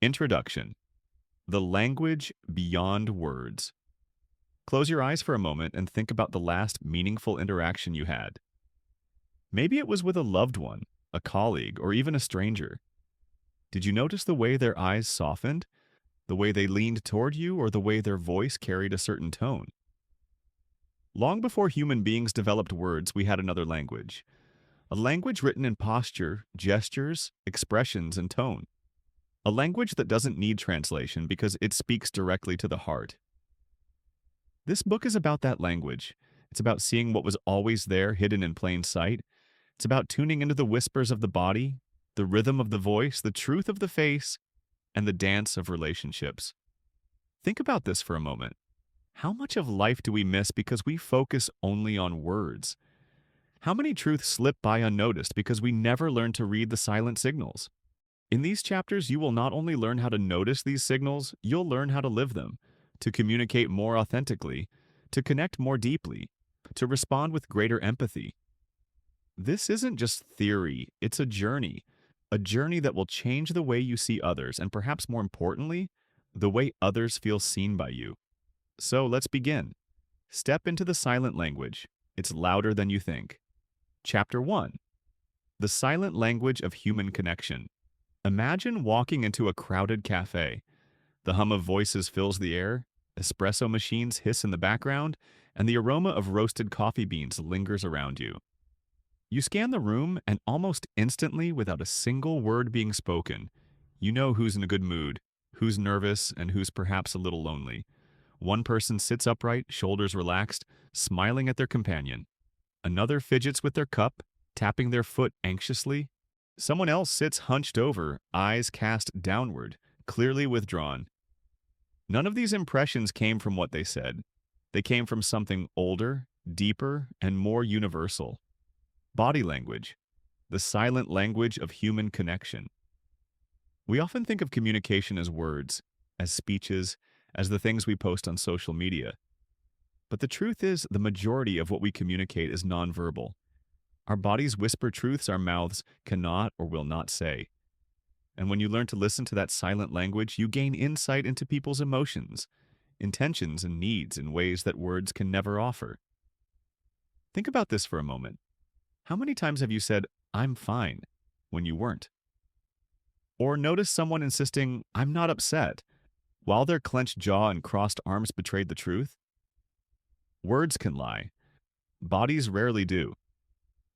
Introduction. The language beyond words. Close your eyes for a moment and think about the last meaningful interaction you had. Maybe it was with a loved one, a colleague, or even a stranger. Did you notice the way their eyes softened, the way they leaned toward you, or the way their voice carried a certain tone? Long before human beings developed words, we had another language. A language written in posture, gestures, expressions, and tone. A language that doesn't need translation because it speaks directly to the heart. This book is about that language. It's about seeing what was always there, hidden in plain sight. It's about tuning into the whispers of the body, the rhythm of the voice, the truth of the face, and the dance of relationships. Think about this for a moment. How much of life do we miss because we focus only on words? How many truths slip by unnoticed because we never learn to read the silent signals? In these chapters, you will not only learn how to notice these signals, you'll learn how to live them, to communicate more authentically, to connect more deeply, to respond with greater empathy. This isn't just theory, it's a journey that will change the way you see others, and perhaps more importantly, the way others feel seen by you. So let's begin. Step into the silent language. It's louder than you think. Chapter 1. The silent language of human connection. Imagine walking into a crowded cafe. The hum of voices fills the air, espresso machines hiss in the background, and the aroma of roasted coffee beans lingers around you. You scan the room, and almost instantly, without a single word being spoken, you know who's in a good mood, who's nervous, and who's perhaps a little lonely. One person sits upright, shoulders relaxed, smiling at their companion. Another fidgets with their cup, tapping their foot anxiously. Someone else sits hunched over, eyes cast downward, clearly withdrawn. None of these impressions came from what they said. They came from something older, deeper, and more universal. Body language, the silent language of human connection. We often think of communication as words, as speeches, as the things we post on social media. But the truth is, the majority of what we communicate is nonverbal. Our bodies whisper truths our mouths cannot or will not say. And when you learn to listen to that silent language, you gain insight into people's emotions, intentions, and needs in ways that words can never offer. Think about this for a moment. How many times have you said, "I'm fine," when you weren't? Or notice someone insisting, "I'm not upset," while their clenched jaw and crossed arms betrayed the truth? Words can lie. Bodies rarely do.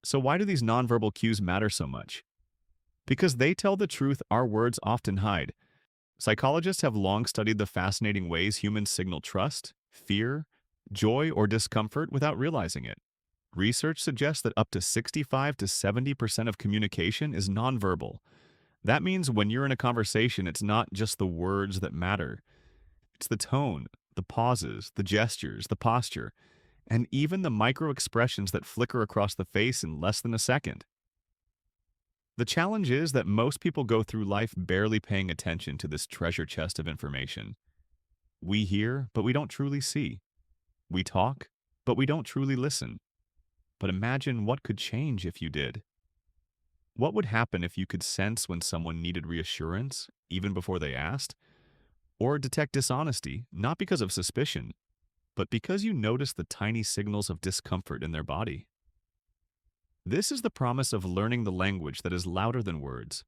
So why do these nonverbal cues matter so much? Because they tell the truth our words often hide. Psychologists have long studied the fascinating ways humans signal trust, fear, joy, or discomfort without realizing it. Research suggests that up to 65 to 70% of communication is nonverbal. That means when you're in a conversation, it's not just the words that matter. It's the tone, the pauses, the gestures, the posture, and even the micro expressions that flicker across the face in less than a second. The challenge is that most people go through life barely paying attention to this treasure chest of information. We hear, but we don't truly see. We talk, but we don't truly listen. But imagine what could change if you did. What would happen if you could sense when someone needed reassurance, even before they asked? Or detect dishonesty, not because of suspicion, but because you notice the tiny signals of discomfort in their body? This is the promise of learning the language that is louder than words.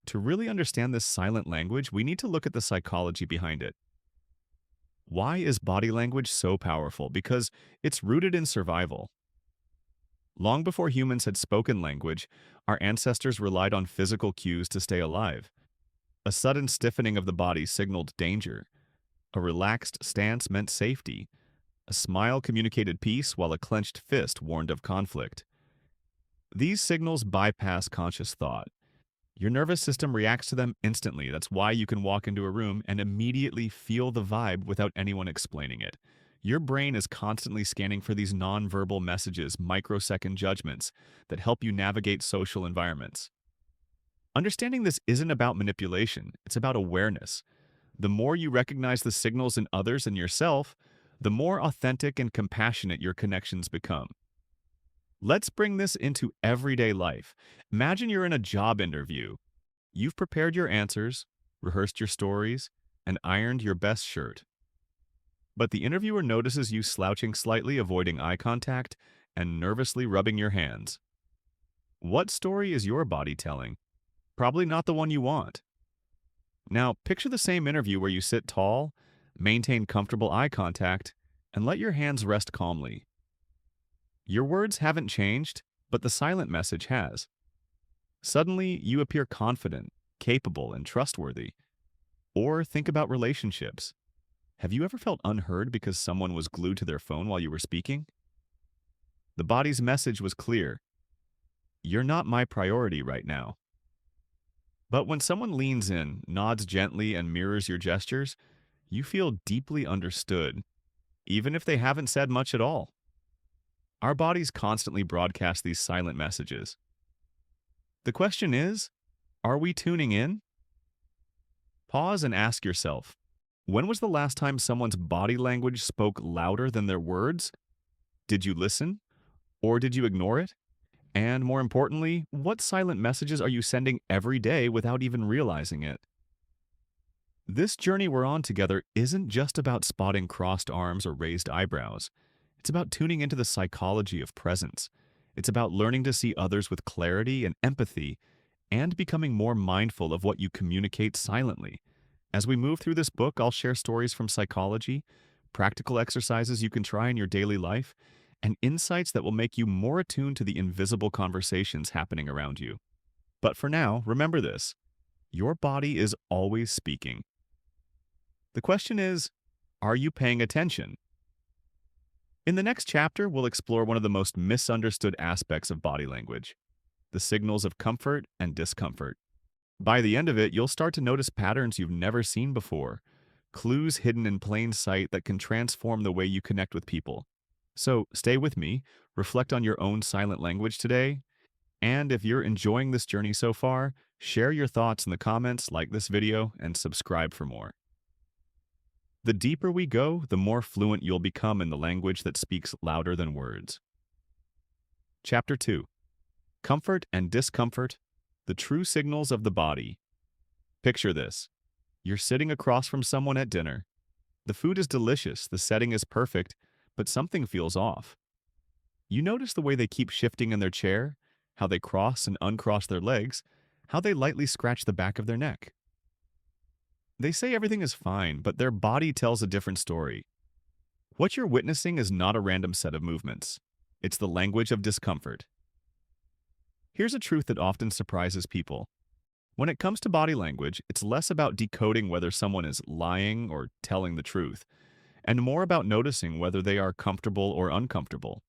To really understand this silent language, we need to look at the psychology behind it. Why is body language so powerful? Because it's rooted in survival. Long before humans had spoken language, our ancestors relied on physical cues to stay alive. A sudden stiffening of the body signaled danger. A relaxed stance meant safety. A smile communicated peace, while a clenched fist warned of conflict. These signals bypass conscious thought. Your nervous system reacts to them instantly. That's why you can walk into a room and immediately feel the vibe without anyone explaining it. Your brain is constantly scanning for these nonverbal messages, microsecond judgments that help you navigate social environments. Understanding this isn't about manipulation, it's about awareness. The more you recognize the signals in others and yourself, the more authentic and compassionate your connections become. Let's bring this into everyday life. Imagine you're in a job interview. You've prepared your answers, rehearsed your stories, and ironed your best shirt. But the interviewer notices you slouching slightly, avoiding eye contact, and nervously rubbing your hands. What story is your body telling? Probably not the one you want. Now, picture the same interview where you sit tall, maintain comfortable eye contact, and let your hands rest calmly. Your words haven't changed, but the silent message has. Suddenly, you appear confident, capable, and trustworthy. Or think about relationships. Have you ever felt unheard because someone was glued to their phone while you were speaking? The body's message was clear. You're not my priority right now. But when someone leans in, nods gently, and mirrors your gestures, you feel deeply understood, even if they haven't said much at all. Our bodies constantly broadcast these silent messages. The question is, are we tuning in? Pause and ask yourself, when was the last time someone's body language spoke louder than their words? Did you listen? Or did you ignore it? And more importantly, what silent messages are you sending every day without even realizing it? This journey we're on together isn't just about spotting crossed arms or raised eyebrows. It's about tuning into the psychology of presence. It's about learning to see others with clarity and empathy, and becoming more mindful of what you communicate silently. As we move through this book, I'll share stories from psychology, practical exercises you can try in your daily life, and insights that will make you more attuned to the invisible conversations happening around you. But for now, remember this: your body is always speaking. The question is, are you paying attention? In the next chapter, we'll explore one of the most misunderstood aspects of body language: the signals of comfort and discomfort. By the end of it, you'll start to notice patterns you've never seen before, clues hidden in plain sight that can transform the way you connect with people. So stay with me, reflect on your own silent language today, and if you're enjoying this journey so far, share your thoughts in the comments, like this video, and subscribe for more. The deeper we go, the more fluent you'll become in the language that speaks louder than words. Chapter 2: Comfort and Discomfort, the True Signals of the Body. Picture this. You're sitting across from someone at dinner. The food is delicious, the setting is perfect, but something feels off. You notice the way they keep shifting in their chair, how they cross and uncross their legs, how they lightly scratch the back of their neck. They say everything is fine, but their body tells a different story. What you're witnessing is not a random set of movements. It's the language of discomfort. Here's a truth that often surprises people. When it comes to body language, it's less about decoding whether someone is lying or telling the truth, and more about noticing whether they are comfortable or uncomfortable.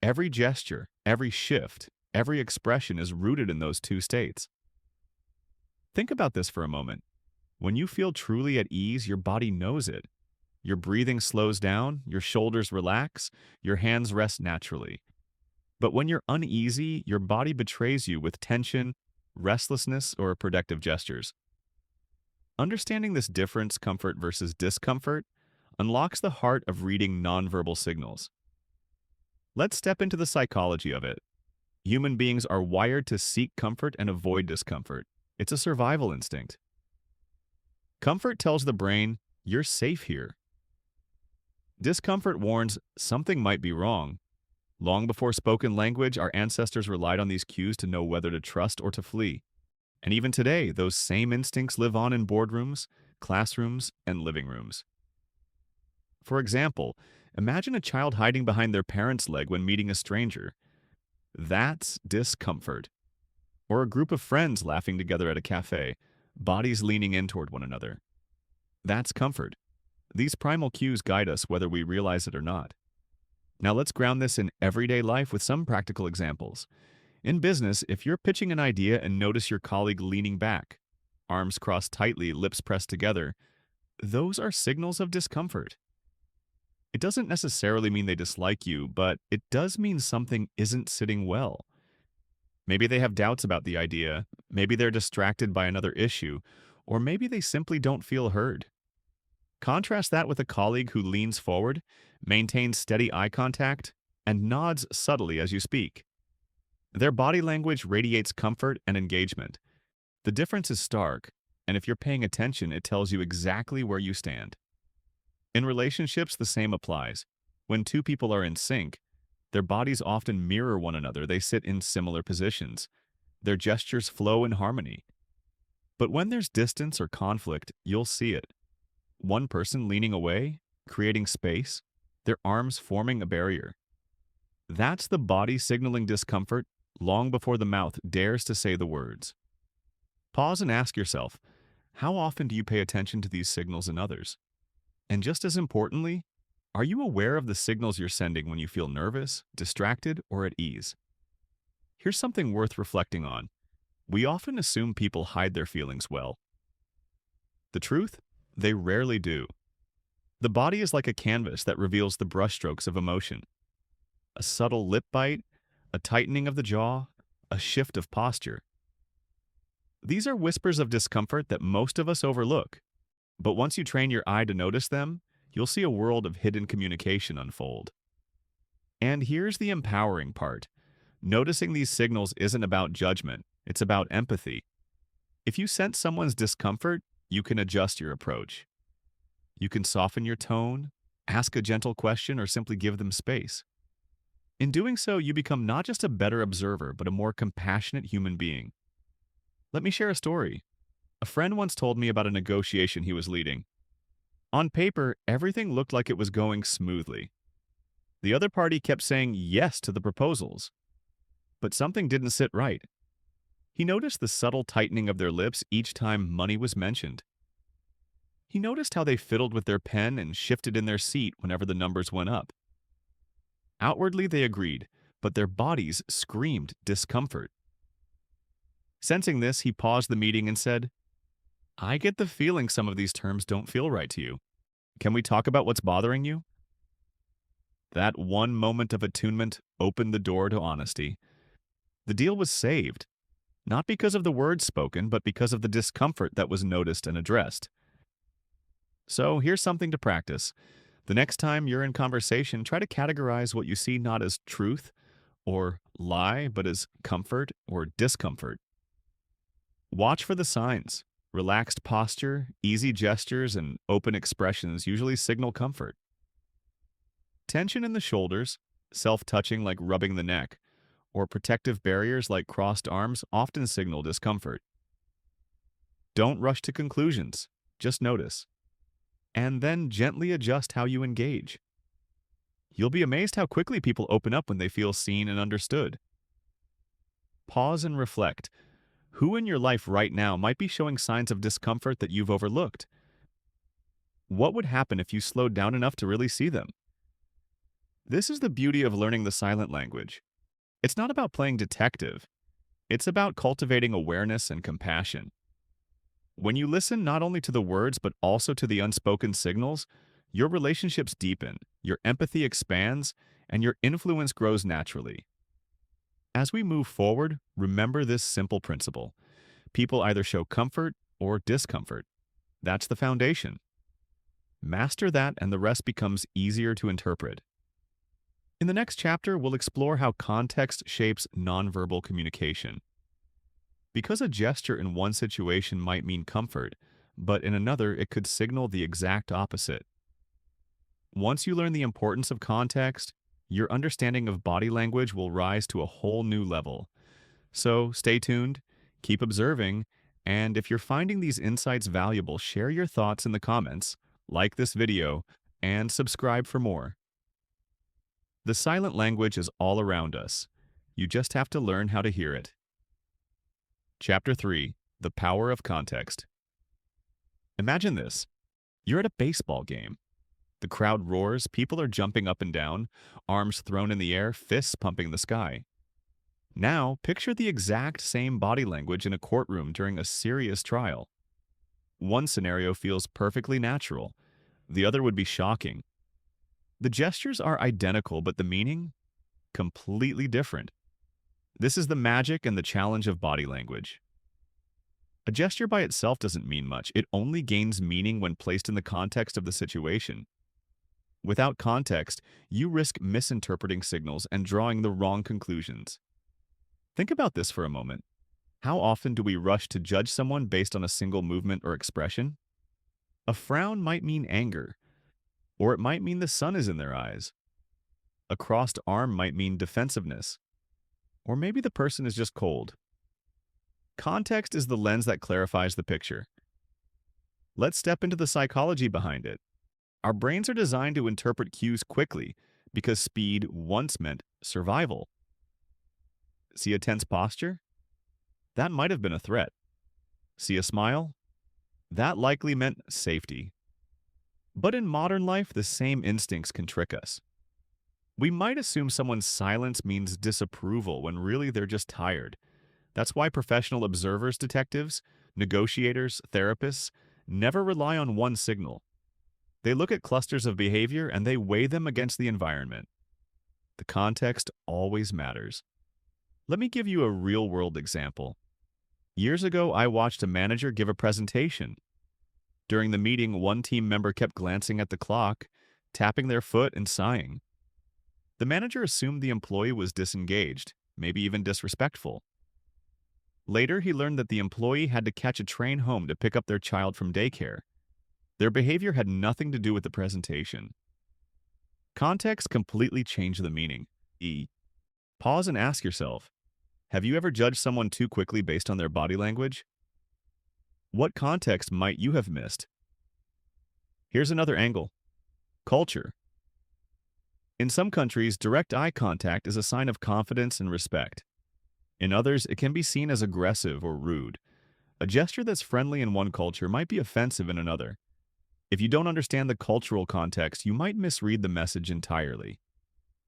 Every gesture, every shift, every expression is rooted in those two states. Think about this for a moment. When you feel truly at ease, your body knows it. Your breathing slows down, your shoulders relax, your hands rest naturally. But when you're uneasy, your body betrays you with tension, restlessness, or protective gestures. Understanding this difference, comfort versus discomfort, unlocks the heart of reading nonverbal signals. Let's step into the psychology of it. Human beings are wired to seek comfort and avoid discomfort. It's a survival instinct. Comfort tells the brain, you're safe here. Discomfort warns something might be wrong. Long before spoken language, our ancestors relied on these cues to know whether to trust or to flee. And even today, those same instincts live on in boardrooms, classrooms, and living rooms. For example, imagine a child hiding behind their parent's leg when meeting a stranger. That's discomfort. Or a group of friends laughing together at a cafe, bodies leaning in toward one another. That's comfort. These primal cues guide us whether we realize it or not. Now let's ground this in everyday life with some practical examples. In business, if you're pitching an idea and notice your colleague leaning back, arms crossed tightly, lips pressed together, those are signals of discomfort. It doesn't necessarily mean they dislike you, but it does mean something isn't sitting well. Maybe they have doubts about the idea, maybe they're distracted by another issue, or maybe they simply don't feel heard. Contrast that with a colleague who leans forward, maintains steady eye contact, and nods subtly as you speak. Their body language radiates comfort and engagement. The difference is stark. And if you're paying attention, it tells you exactly where you stand. In relationships, the same applies. When two people are in sync, their bodies often mirror one another. They sit in similar positions. Their gestures flow in harmony. But when there's distance or conflict, you'll see it. One person leaning away, creating space, their arms forming a barrier. That's the body signaling discomfort long before the mouth dares to say the words. Pause and ask yourself, how often do you pay attention to these signals in others? And just as importantly, are you aware of the signals you're sending when you feel nervous, distracted, or at ease? Here's something worth reflecting on. We often assume people hide their feelings well. The truth? They rarely do. The body is like a canvas that reveals the brushstrokes of emotion. A subtle lip bite, a tightening of the jaw, a shift of posture. These are whispers of discomfort that most of us overlook. But once you train your eye to notice them, you'll see a world of hidden communication unfold. And here's the empowering part. Noticing these signals isn't about judgment, it's about empathy. If you sense someone's discomfort, you can adjust your approach. You can soften your tone, ask a gentle question, or simply give them space. In doing so, you become not just a better observer, but a more compassionate human being. Let me share a story. A friend once told me about a negotiation he was leading. On paper, everything looked like it was going smoothly. The other party kept saying yes to the proposals. But something didn't sit right. He noticed the subtle tightening of their lips each time money was mentioned. He noticed how they fiddled with their pen and shifted in their seat whenever the numbers went up. Outwardly, they agreed, but their bodies screamed discomfort. Sensing this, he paused the meeting and said, "I get the feeling some of these terms don't feel right to you. Can we talk about what's bothering you?" That one moment of attunement opened the door to honesty. The deal was saved, not because of the words spoken, but because of the discomfort that was noticed and addressed. So here's something to practice. The next time you're in conversation, try to categorize what you see not as truth or lie, but as comfort or discomfort. Watch for the signs. Relaxed posture, easy gestures, and open expressions usually signal comfort. Tension in the shoulders, self-touching like rubbing the neck, or protective barriers like crossed arms often signal discomfort. Don't rush to conclusions, just notice. And then gently adjust how you engage. You'll be amazed how quickly people open up when they feel seen and understood. Pause and reflect. Who in your life right now might be showing signs of discomfort that you've overlooked? What would happen if you slowed down enough to really see them? This is the beauty of learning the silent language. It's not about playing detective. It's about cultivating awareness and compassion. When you listen not only to the words but also to the unspoken signals, your relationships deepen, your empathy expands, and your influence grows naturally. As we move forward, remember this simple principle. People either show comfort or discomfort. That's the foundation. Master that and the rest becomes easier to interpret. In the next chapter, we'll explore how context shapes nonverbal communication. Because a gesture in one situation might mean comfort, but in another it could signal the exact opposite. Once you learn the importance of context, your understanding of body language will rise to a whole new level. So stay tuned, keep observing, and if you're finding these insights valuable, share your thoughts in the comments, like this video, and subscribe for more. The silent language is all around us. You just have to learn how to hear it. Chapter 3. The Power of Context. Imagine this. You're at a baseball game. The crowd roars, people are jumping up and down, arms thrown in the air, fists pumping the sky. Now, picture the exact same body language in a courtroom during a serious trial. One scenario feels perfectly natural. The other would be shocking. The gestures are identical, but the meaning? Completely different. This is the magic and the challenge of body language. A gesture by itself doesn't mean much. It only gains meaning when placed in the context of the situation. Without context, you risk misinterpreting signals and drawing the wrong conclusions. Think about this for a moment. How often do we rush to judge someone based on a single movement or expression? A frown might mean anger, or it might mean the sun is in their eyes. A crossed arm might mean defensiveness, or maybe the person is just cold. Context is the lens that clarifies the picture. Let's step into the psychology behind it. Our brains are designed to interpret cues quickly because speed once meant survival. See a tense posture? That might have been a threat. See a smile? That likely meant safety. But in modern life, the same instincts can trick us. We might assume someone's silence means disapproval when really they're just tired. That's why professional observers, detectives, negotiators, therapists never rely on one signal. They look at clusters of behavior and they weigh them against the environment. The context always matters. Let me give you a real-world example. Years ago, I watched a manager give a presentation. During the meeting, one team member kept glancing at the clock, tapping their foot and sighing. The manager assumed the employee was disengaged, maybe even disrespectful. Later, he learned that the employee had to catch a train home to pick up their child from daycare. Their behavior had nothing to do with the presentation. Context completely changed the meaning. Pause and ask yourself, have you ever judged someone too quickly based on their body language? What context might you have missed? Here's another angle. Culture. In some countries, direct eye contact is a sign of confidence and respect. In others, it can be seen as aggressive or rude. A gesture that's friendly in one culture might be offensive in another. If you don't understand the cultural context, you might misread the message entirely.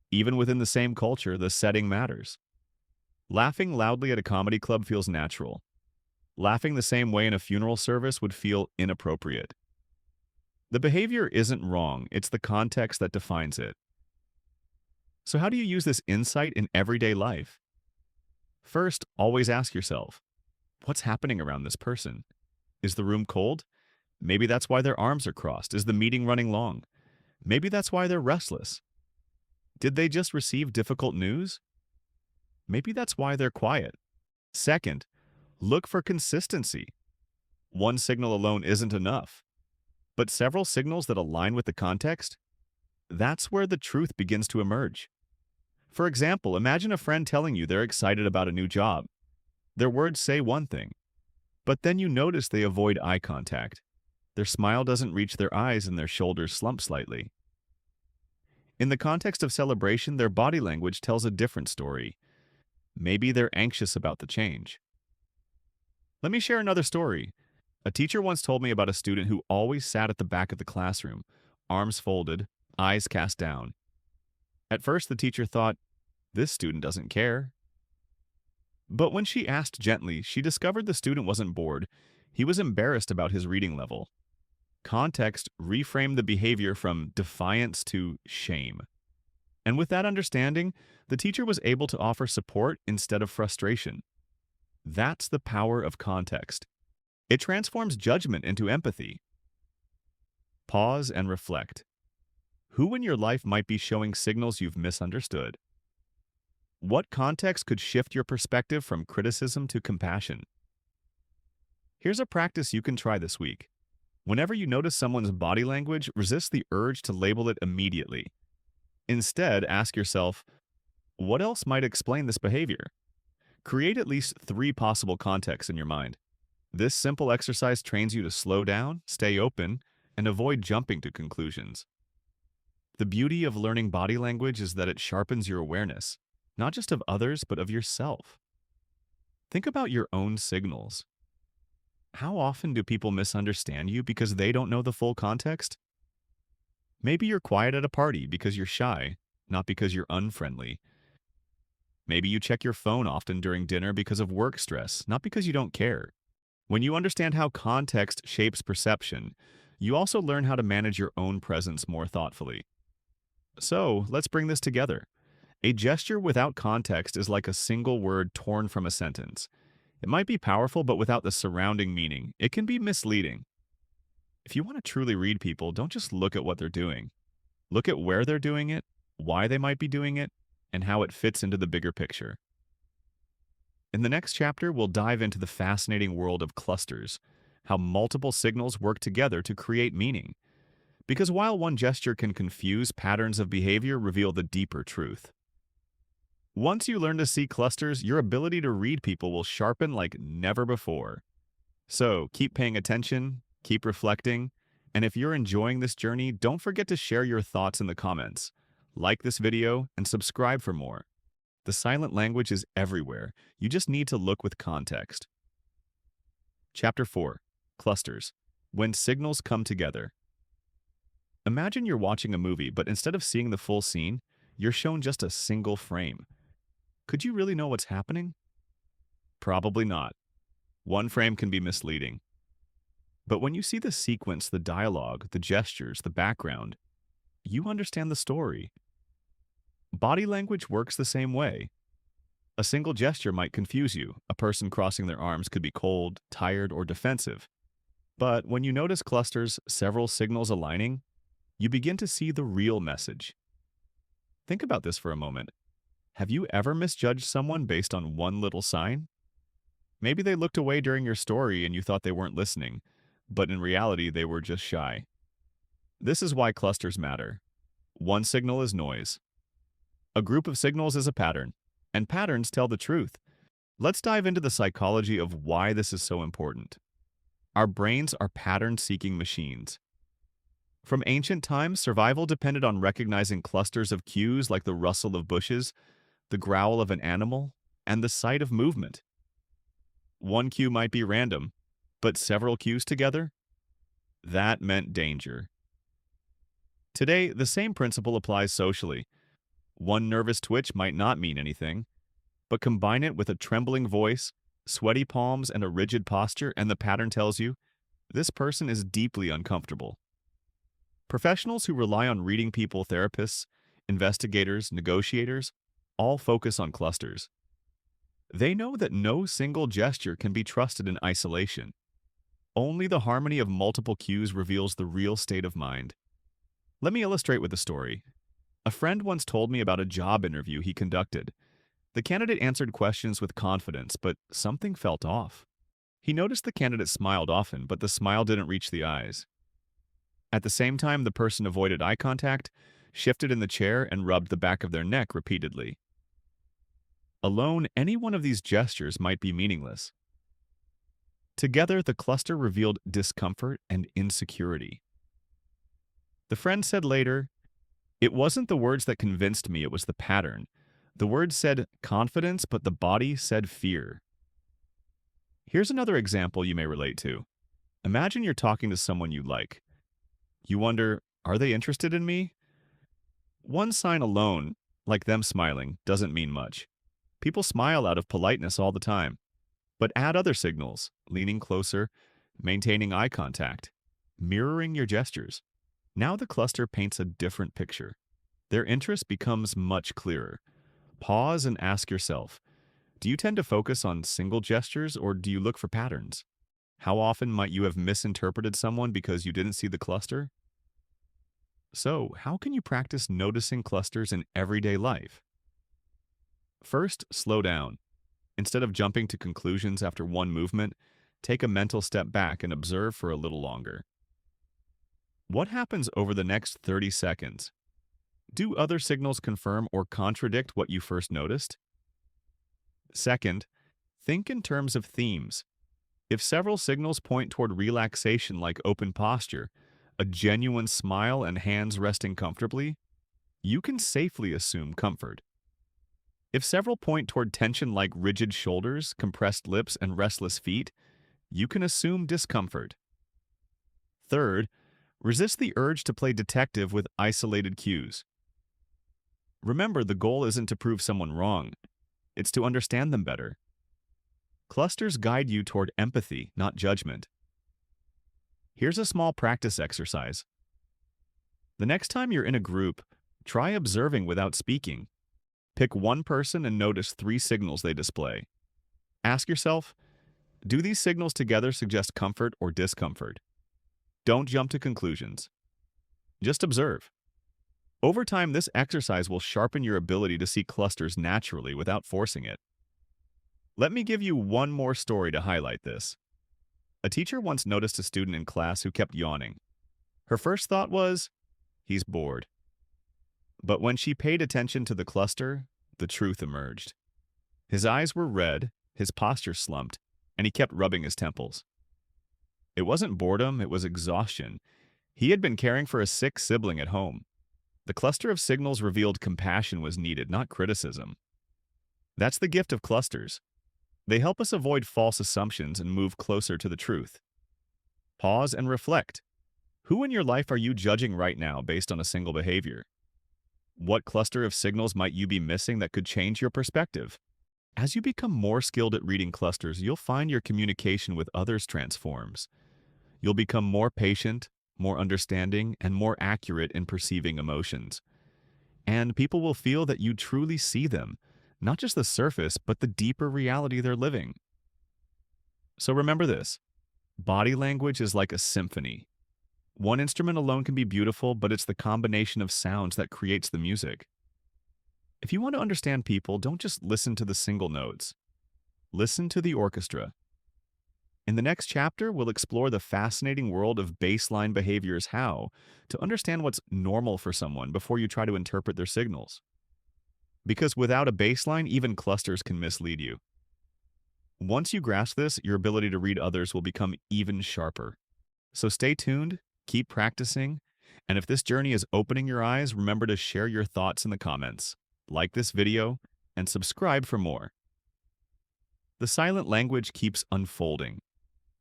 Even within the same culture, the setting matters. Laughing loudly at a comedy club feels natural. Laughing the same way in a funeral service would feel inappropriate. The behavior isn't wrong, it's the context that defines it. So how do you use this insight in everyday life? First, always ask yourself, what's happening around this person? Is the room cold? Maybe that's why their arms are crossed. Is the meeting running long? Maybe that's why they're restless. Did they just receive difficult news? Maybe that's why they're quiet. Second, look for consistency. One signal alone isn't enough. But several signals that align with the context? That's where the truth begins to emerge. For example, imagine a friend telling you they're excited about a new job. Their words say one thing, but then you notice they avoid eye contact. Their smile doesn't reach their eyes and their shoulders slump slightly. In the context of celebration, their body language tells a different story. Maybe they're anxious about the change. Let me share another story. A teacher once told me about a student who always sat at the back of the classroom, arms folded, eyes cast down. At first, the teacher thought, this student doesn't care. But when she asked gently, she discovered the student wasn't bored. He was embarrassed about his reading level. Context reframed the behavior from defiance to shame. And with that understanding, the teacher was able to offer support instead of frustration. That's the power of context. It transforms judgment into empathy. Pause and reflect. Who in your life might be showing signals you've misunderstood? What context could shift your perspective from criticism to compassion? Here's a practice you can try this week. Whenever you notice someone's body language, resist the urge to label it immediately. Instead, ask yourself, what else might explain this behavior? Create at least 3 possible contexts in your mind. This simple exercise trains you to slow down, stay open, and avoid jumping to conclusions. The beauty of learning body language is that it sharpens your awareness, not just of others, but of yourself. Think about your own signals. How often do people misunderstand you because they don't know the full context? Maybe you're quiet at a party because you're shy, not because you're unfriendly. Maybe you check your phone often during dinner because of work stress, not because you don't care. When you understand how context shapes perception, you also learn how to manage your own presence more thoughtfully. So, let's bring this together. A gesture without context is like a single word torn from a sentence. It might be powerful, but without the surrounding meaning, it can be misleading. If you want to truly read people, don't just look at what they're doing. Look at where they're doing it, why they might be doing it, and how it fits into the bigger picture. In the next chapter, we'll dive into the fascinating world of clusters, how multiple signals work together to create meaning. Because while one gesture can confuse, patterns of behavior reveal the deeper truth. Once you learn to see clusters, your ability to read people will sharpen like never before. So keep paying attention, keep reflecting, and if you're enjoying this journey, don't forget to share your thoughts in the comments. Like this video and subscribe for more. The silent language is everywhere. You just need to look with context. Chapter 4. Clusters. When signals come together. Imagine you're watching a movie, but instead of seeing the full scene, you're shown just a single frame. Could you really know what's happening? Probably not. One frame can be misleading. But when you see the sequence, the dialogue, the gestures, the background, you understand the story. Body language works the same way. A single gesture might confuse you. A person crossing their arms could be cold, tired, or defensive. But when you notice clusters, several signals aligning, you begin to see the real message. Think about this for a moment. Have you ever misjudged someone based on one little sign? Maybe they looked away during your story and you thought they weren't listening, but in reality they were just shy. This is why clusters matter. One signal is noise. A group of signals is a pattern, and patterns tell the truth. Let's dive into the psychology of why this is so important. Our brains are pattern-seeking machines. From ancient times, survival depended on recognizing clusters of cues like the rustle of bushes, the growl of an animal, and the sight of movement. One cue might be random, but several cues together? That meant danger. Today, the same principle applies socially. One nervous twitch might not mean anything, but combine it with a trembling voice, sweaty palms, and a rigid posture, and the pattern tells you, this person is deeply uncomfortable. Professionals who rely on reading people, therapists, investigators, negotiators, all focus on clusters. They know that no single gesture can be trusted in isolation. Only the harmony of multiple cues reveals the real state of mind. Let me illustrate with a story. A friend once told me about a job interview he conducted. The candidate answered questions with confidence, but something felt off. He noticed the candidate smiled often, but the smile didn't reach the eyes. At the same time, the person avoided eye contact, shifted in the chair, and rubbed the back of their neck repeatedly. Alone, any one of these gestures might be meaningless. Together, the cluster revealed discomfort and insecurity. The friend said later, "It wasn't the words that convinced me, it was the pattern. The words said confidence, but the body said fear." Here's another example you may relate to. Imagine you're talking to someone you like. You wonder, are they interested in me? One sign alone, like them smiling, doesn't mean much. People smile out of politeness all the time. But add other signals, leaning closer, maintaining eye contact, mirroring your gestures. Now the cluster paints a different picture. Their interest becomes much clearer. Pause and ask yourself, do you tend to focus on single gestures or do you look for patterns? How often might you have misinterpreted someone because you didn't see the cluster? So, how can you practice noticing clusters in everyday life? First, slow down. Instead of jumping to conclusions after one movement, take a mental step back and observe for a little longer. What happens over the next 30 seconds? Do other signals confirm or contradict what you first noticed? Second, think in terms of themes. If several signals point toward relaxation like open posture, a genuine smile and hands resting comfortably, you can safely assume comfort. If several point toward tension like rigid shoulders, compressed lips, and restless feet, you can assume discomfort. Third, resist the urge to play detective with isolated cues. Remember, the goal isn't to prove someone wrong. It's to understand them better. Clusters guide you toward empathy, not judgment. Here's a small practice exercise. The next time you're in a group, try observing without speaking. Pick one person and notice 3 signals they display. Ask yourself, do these signals together suggest comfort or discomfort? Don't jump to conclusions. Just observe. Over time, this exercise will sharpen your ability to see clusters naturally without forcing it. Let me give you one more story to highlight this. A teacher once noticed a student in class who kept yawning. Her first thought was, he's bored. But when she paid attention to the cluster, the truth emerged. His eyes were red, his posture slumped, and he kept rubbing his temples. It wasn't boredom, it was exhaustion. He had been caring for a sick sibling at home. The cluster of signals revealed compassion was needed, not criticism. That's the gift of clusters. They help us avoid false assumptions and move closer to the truth. Pause and reflect. Who in your life are you judging right now based on a single behavior? What cluster of signals might you be missing that could change your perspective? As you become more skilled at reading clusters, you'll find your communication with others transforms. You'll become more patient, more understanding, and more accurate in perceiving emotions. And people will feel that you truly see them, not just the surface, but the deeper reality they're living. So remember this, body language is like a symphony. One instrument alone can be beautiful, but it's the combination of sounds that creates the music. If you want to understand people, don't just listen to the single notes. Listen to the orchestra. In the next chapter, we'll explore the fascinating world of baseline behaviors to understand what's normal for someone before you try to interpret their signals. Because without a baseline, even clusters can mislead you. Once you grasp this, your ability to read others will become even sharper. So stay tuned, keep practicing, and if this journey is opening your eyes, remember to share your thoughts in the comments, like this video, and subscribe for more. The silent language keeps unfolding,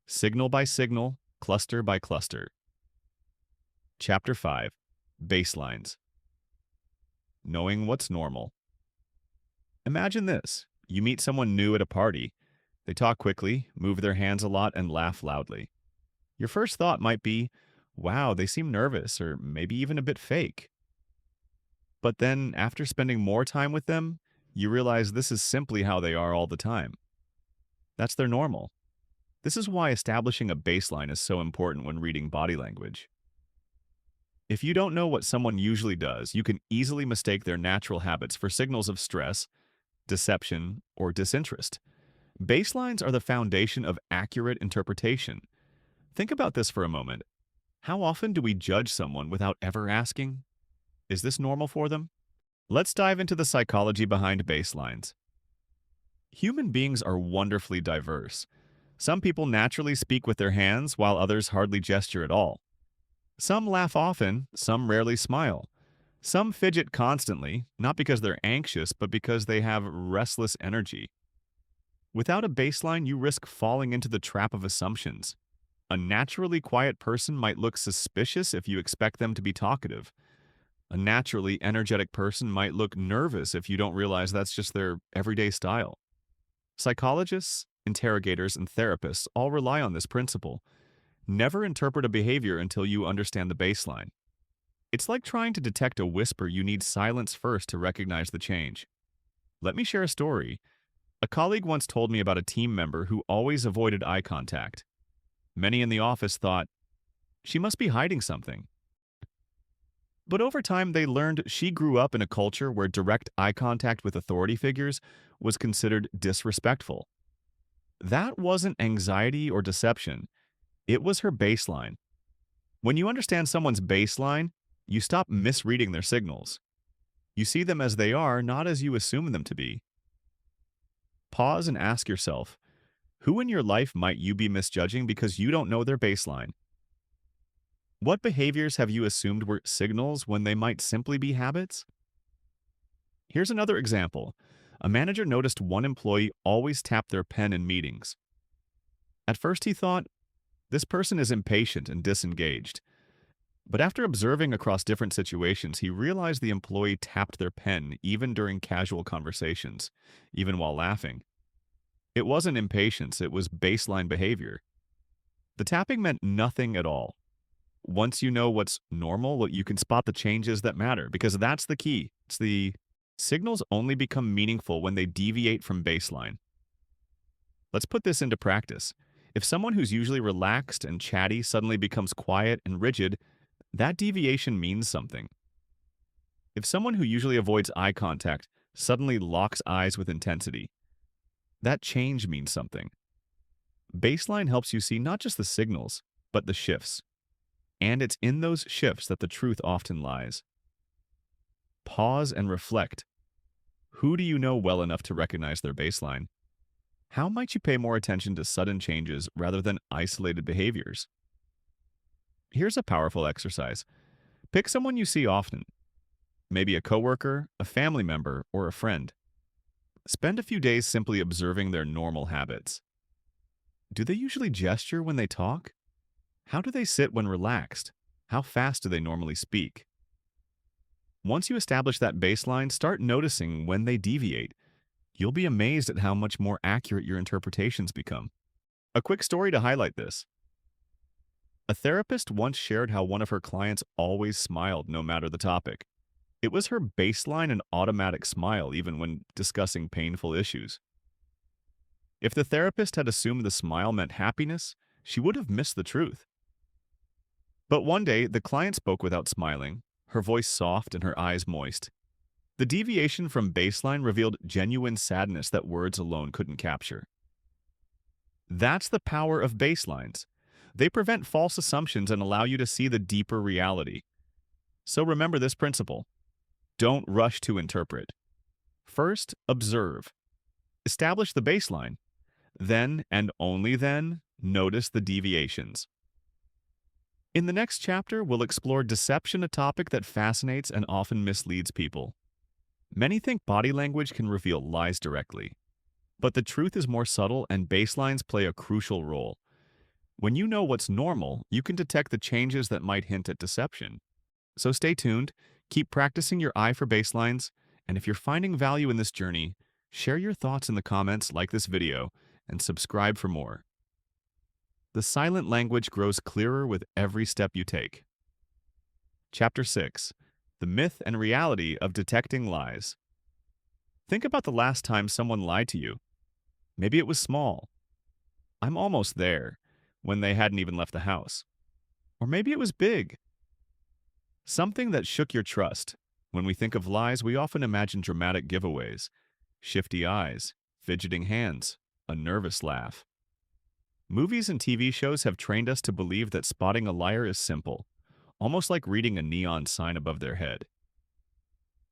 signal by signal, cluster by cluster. Chapter 5. Baselines. Knowing what's normal. Imagine this. You meet someone new at a party. They talk quickly, move their hands a lot, and laugh loudly. Your first thought might be, wow, they seem nervous, or maybe even a bit fake. But then, after spending more time with them, you realize this is simply how they are all the time. That's their normal. This is why establishing a baseline is so important when reading body language. If you don't know what someone usually does, you can easily mistake their natural habits for signals of stress, deception, or disinterest. Baselines are the foundation of accurate interpretation. Think about this for a moment. How often do we judge someone without ever asking, is this normal for them? Let's dive into the psychology behind baselines. Human beings are wonderfully diverse. Some people naturally speak with their hands, while others hardly gesture at all. Some laugh often, some rarely smile. Some fidget constantly, not because they're anxious, but because they have restless energy. Without a baseline, you risk falling into the trap of assumptions. A naturally quiet person might look suspicious if you expect them to be talkative. A naturally energetic person might look nervous if you don't realize that's just their everyday style. Psychologists, interrogators, and therapists all rely on this principle. Never interpret a behavior until you understand the baseline. It's like trying to detect a whisper. You need silence first to recognize the change. Let me share a story. A colleague once told me about a team member who always avoided eye contact. Many in the office thought, she must be hiding something. But over time, they learned she grew up in a culture where direct eye contact with authority figures was considered disrespectful. That wasn't anxiety or deception. It was her baseline. When you understand someone's baseline, you stop misreading their signals. You see them as they are, not as you assume them to be. Pause and ask yourself, who in your life might you be misjudging because you don't know their baseline? What behaviors have you assumed were signals when they might simply be habits? Here's another example. A manager noticed one employee always tapped their pen in meetings. At first he thought, this person is impatient and disengaged. But after observing across different situations, he realized the employee tapped their pen even during casual conversations, even while laughing. It wasn't impatience, it was baseline behavior. The tapping meant nothing at all. Once you know what's normal, you can spot the changes that matter, because that's the key. It's the signals only become meaningful when they deviate from baseline. Let's put this into practice. If someone who's usually relaxed and chatty suddenly becomes quiet and rigid, that deviation means something. If someone who usually avoids eye contact suddenly locks eyes with intensity, That change means something. Baseline helps you see not just the signals, but the shifts. And it's in those shifts that the truth often lies. Pause and reflect. Who do you know well enough to recognize their baseline? How might you pay more attention to sudden changes rather than isolated behaviors? Here's a powerful exercise. Pick someone you see often, maybe a coworker, a family member, or a friend. Spend a few days simply observing their normal habits. Do they usually gesture when they talk? How do they sit when relaxed? How fast do they normally speak? Once you establish that baseline, start noticing when they deviate. You'll be amazed at how much more accurate your interpretations become. A quick story to highlight this. A therapist once shared how one of her clients always smiled no matter the topic. It was her baseline and automatic smile even when discussing painful issues. If the therapist had assumed the smile meant happiness, she would have missed the truth. But one day, the client spoke without smiling, her voice soft and her eyes moist. The deviation from baseline revealed genuine sadness that words alone couldn't capture. That's the power of baselines. They prevent false assumptions and allow you to see the deeper reality. So remember this principle. Don't rush to interpret. First, observe. Establish the baseline. Then, and only then, notice the deviations. In the next chapter, we'll explore deception, a topic that fascinates and often misleads people. Many think body language can reveal lies directly. But the truth is more subtle, and baselines play a crucial role. When you know what's normal, you can detect the changes that might hint at deception. So stay tuned, keep practicing your eye for baselines, and if you're finding value in this journey, share your thoughts in the comments, like this video, and subscribe for more. The silent language grows clearer with every step you take. Chapter 6. The Myth and Reality of Detecting Lies. Think about the last time someone lied to you. Maybe it was small. I'm almost there, when they hadn't even left the house. Or maybe it was big. Something that shook your trust. When we think of lies, we often imagine dramatic giveaways, shifty eyes, fidgeting hands, a nervous laugh. Movies and TV shows have trained us to believe that spotting a liar is simple, almost like reading a neon sign above their head.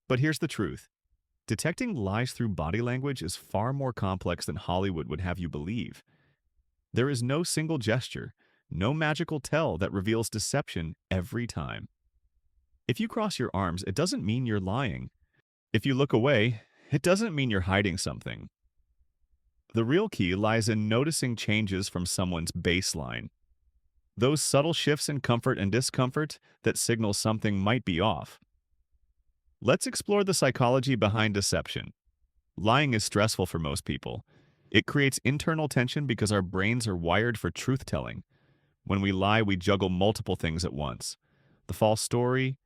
But here's the truth. Detecting lies through body language is far more complex than Hollywood would have you believe. There is no single gesture, no magical tell that reveals deception every time. If you cross your arms, it doesn't mean you're lying. If you look away, it doesn't mean you're hiding something. The real key lies in noticing changes from someone's baseline. Those subtle shifts in comfort and discomfort that signal something might be off. Let's explore the psychology behind deception. Lying is stressful for most people. It creates internal tension because our brains are wired for truth-telling. When we lie, we juggle multiple things at once. The false story,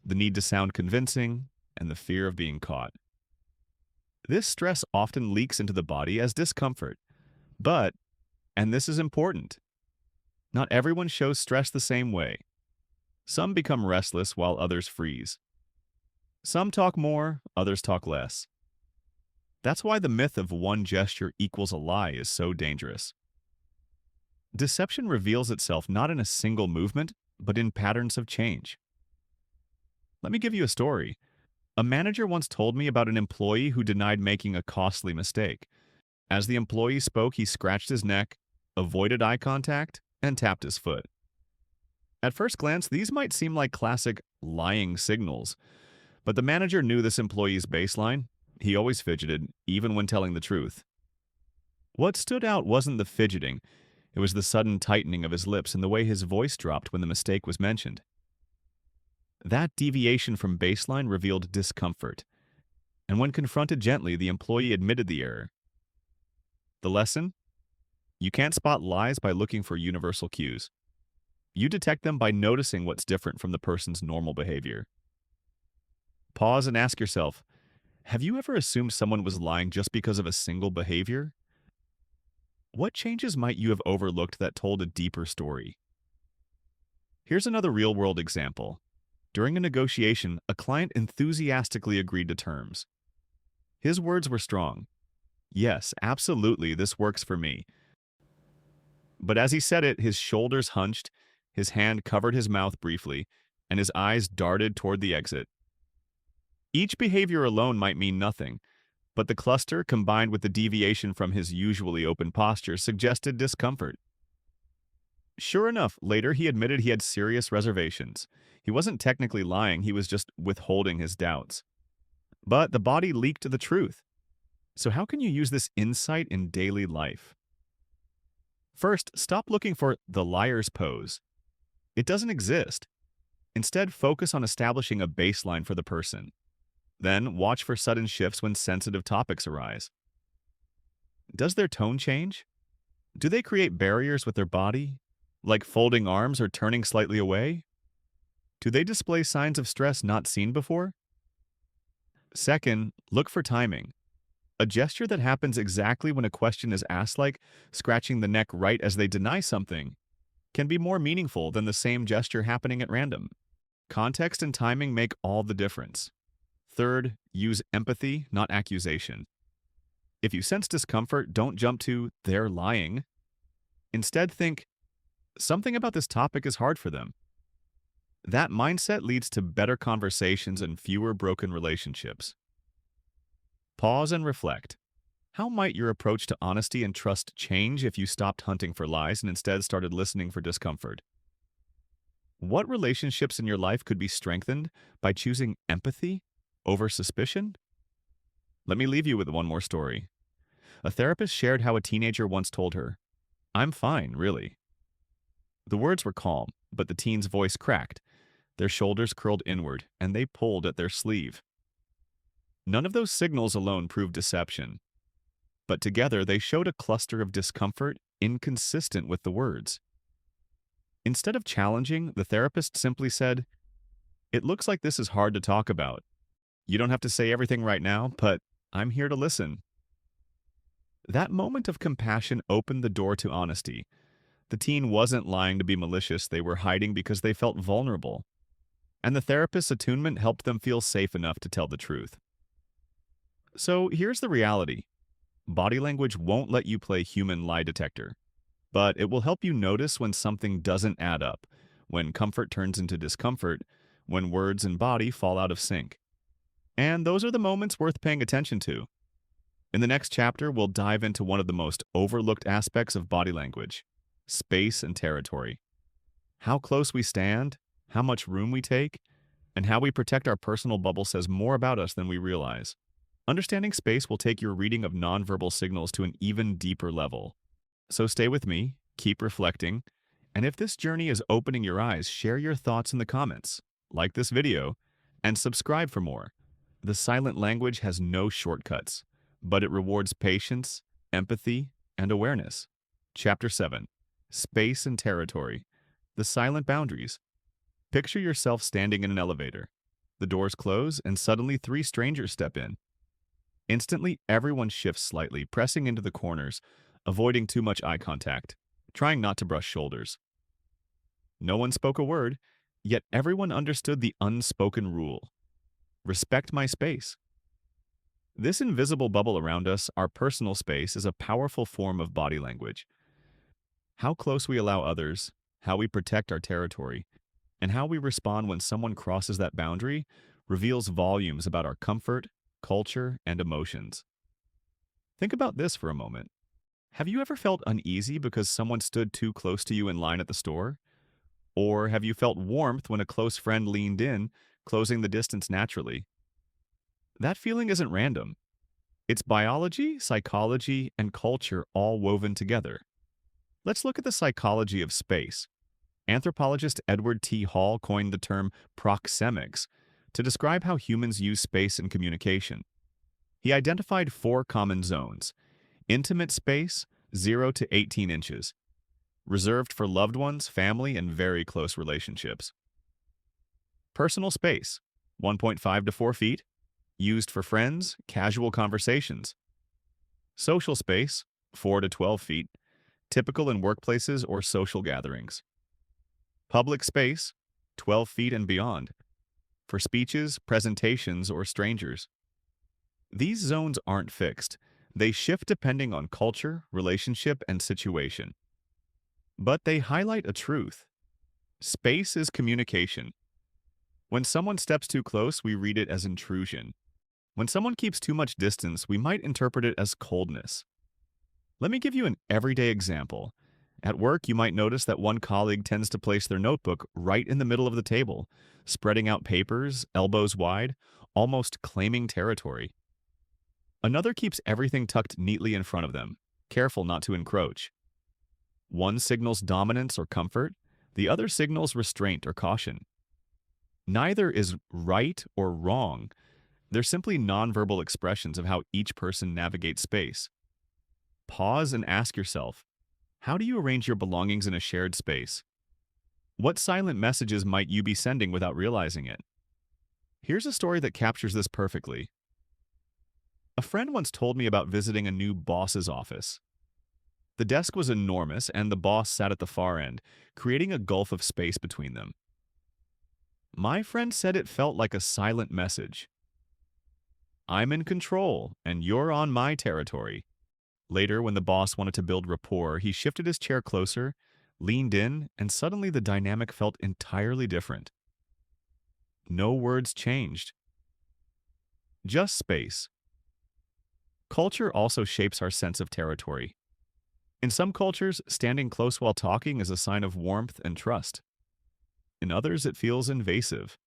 the need to sound convincing, and the fear of being caught. This stress often leaks into the body as discomfort. But, and this is important, not everyone shows stress the same way. Some become restless while others freeze. Some talk more, others talk less. That's why the myth of one gesture equals a lie is so dangerous. Deception reveals itself not in a single movement, but in patterns of change. Let me give you a story. A manager once told me about an employee who denied making a costly mistake. As the employee spoke, he scratched his neck, avoided eye contact, and tapped his foot. At first glance, these might seem like classic lying signals, but the manager knew this employee's baseline. He always fidgeted, even when telling the truth. What stood out wasn't the fidgeting, it was the sudden tightening of his lips and the way his voice dropped when the mistake was mentioned. That deviation from baseline revealed discomfort, and when confronted gently, the employee admitted the error. The lesson? You can't spot lies by looking for universal cues. You detect them by noticing what's different from the person's normal behavior. Pause and ask yourself, have you ever assumed someone was lying just because of a single behavior? What changes might you have overlooked that told a deeper story? Here's another real-world example. During a negotiation, a client enthusiastically agreed to terms. His words were strong. Yes, absolutely, this works for me. But as he said it, his shoulders hunched, his hand covered his mouth briefly, and his eyes darted toward the exit. Each behavior alone might mean nothing, but the cluster, combined with the deviation from his usually open posture, suggested discomfort. Sure enough, later he admitted he had serious reservations. He wasn't technically lying, he was just withholding his doubts. But the body leaked the truth. So how can you use this insight in daily life? First, stop looking for the liar's pose. It doesn't exist. Instead, focus on establishing a baseline for the person. Then, watch for sudden shifts when sensitive topics arise. Does their tone change? Do they create barriers with their body, like folding arms or turning slightly away? Do they display signs of stress not seen before? Second, look for timing. A gesture that happens exactly when a question is asked, like scratching the neck right as they deny something, can be more meaningful than the same gesture happening at random. Context and timing make all the difference. Third, use empathy, not accusation. If you sense discomfort, don't jump to, they're lying. Instead, think, something about this topic is hard for them. That mindset leads to better conversations and fewer broken relationships. Pause and reflect. How might your approach to honesty and trust change if you stopped hunting for lies and instead started listening for discomfort? What relationships in your life could be strengthened by choosing empathy over suspicion? Let me leave you with one more story. A therapist shared how a teenager once told her, "I'm fine, really." The words were calm, but the teen's voice cracked. Their shoulders curled inward, and they pulled at their sleeve. None of those signals alone proved deception, but together they showed a cluster of discomfort inconsistent with the words. Instead of challenging, the therapist simply said, "It looks like this is hard to talk about. You don't have to say everything right now, but I'm here to listen." That moment of compassion opened the door to honesty. The teen wasn't lying to be malicious, they were hiding because they felt vulnerable. And the therapist's attunement helped them feel safe enough to tell the truth. So here's the reality. Body language won't let you play human lie detector, but it will help you notice when something doesn't add up, when comfort turns into discomfort, when words and body fall out of sync. And those are the moments worth paying attention to. In the next chapter, we'll dive into one of the most overlooked aspects of body language: space and territory. How close we stand, how much room we take, and how we protect our personal bubble says more about us than we realize. Understanding space will take your reading of nonverbal signals to an even deeper level. So stay with me, keep reflecting, and if this journey is opening your eyes, share your thoughts in the comments, like this video, and subscribe for more. The silent language has no shortcuts, but it rewards patience, empathy, and awareness. Chapter 7. Space and Territory. The Silent Boundaries. Picture yourself standing in an elevator. The doors close, and suddenly 3 strangers step in. Instantly, everyone shifts slightly, pressing into the corners, avoiding too much eye contact, trying not to brush shoulders. No one spoke a word, yet everyone understood the unspoken rule: respect my space. This invisible bubble around us, our personal space, is a powerful form of body language. How close we allow others, how we protect our territory, and how we respond when someone crosses that boundary reveals volumes about our comfort, culture, and emotions. Think about this for a moment. Have you ever felt uneasy because someone stood too close to you in line at the store? Or have you felt warmth when a close friend leaned in, closing the distance naturally? That feeling isn't random. It's biology, psychology, and culture all woven together. Let's look at the psychology of space. Anthropologist Edward T. Hall coined the term proxemics to describe how humans use space in communication. He identified 4 common zones: intimate space, 0 to 18 inches, reserved for loved ones, family, and very close relationships; personal space, 1.5 to 4 feet, used for friends, casual conversations; social space, 4 to 12 feet, typical in workplaces or social gatherings; public space, 12 feet and beyond, for speeches, presentations, or strangers. These zones aren't fixed. They shift depending on culture, relationship, and situation. But they highlight a truth. Space is communication. When someone steps too close, we read it as intrusion. When someone keeps too much distance, we might interpret it as coldness. Let me give you an everyday example. At work, you might notice that one colleague tends to place their notebook right in the middle of the table, spreading out papers, elbows wide, almost claiming territory. Another keeps everything tucked neatly in front of them, careful not to encroach. One signals dominance or comfort, the other signals restraint or caution. Neither is right or wrong. They're simply nonverbal expressions of how each person navigates space. Pause and ask yourself, how do you arrange your belongings in a shared space? What silent messages might you be sending without realizing it? Here's a story that captures this perfectly. A friend once told me about visiting a new boss's office. The desk was enormous, and the boss sat at the far end, creating a gulf of space between them. My friend said it felt like a silent message. I'm in control, and you're on my territory. Later, when the boss wanted to build rapport, he shifted his chair closer, leaned in, and suddenly the dynamic felt entirely different. No words changed. Just space. Culture also shapes our sense of territory. In some cultures, standing close while talking is a sign of warmth and trust. In others, it feels invasive.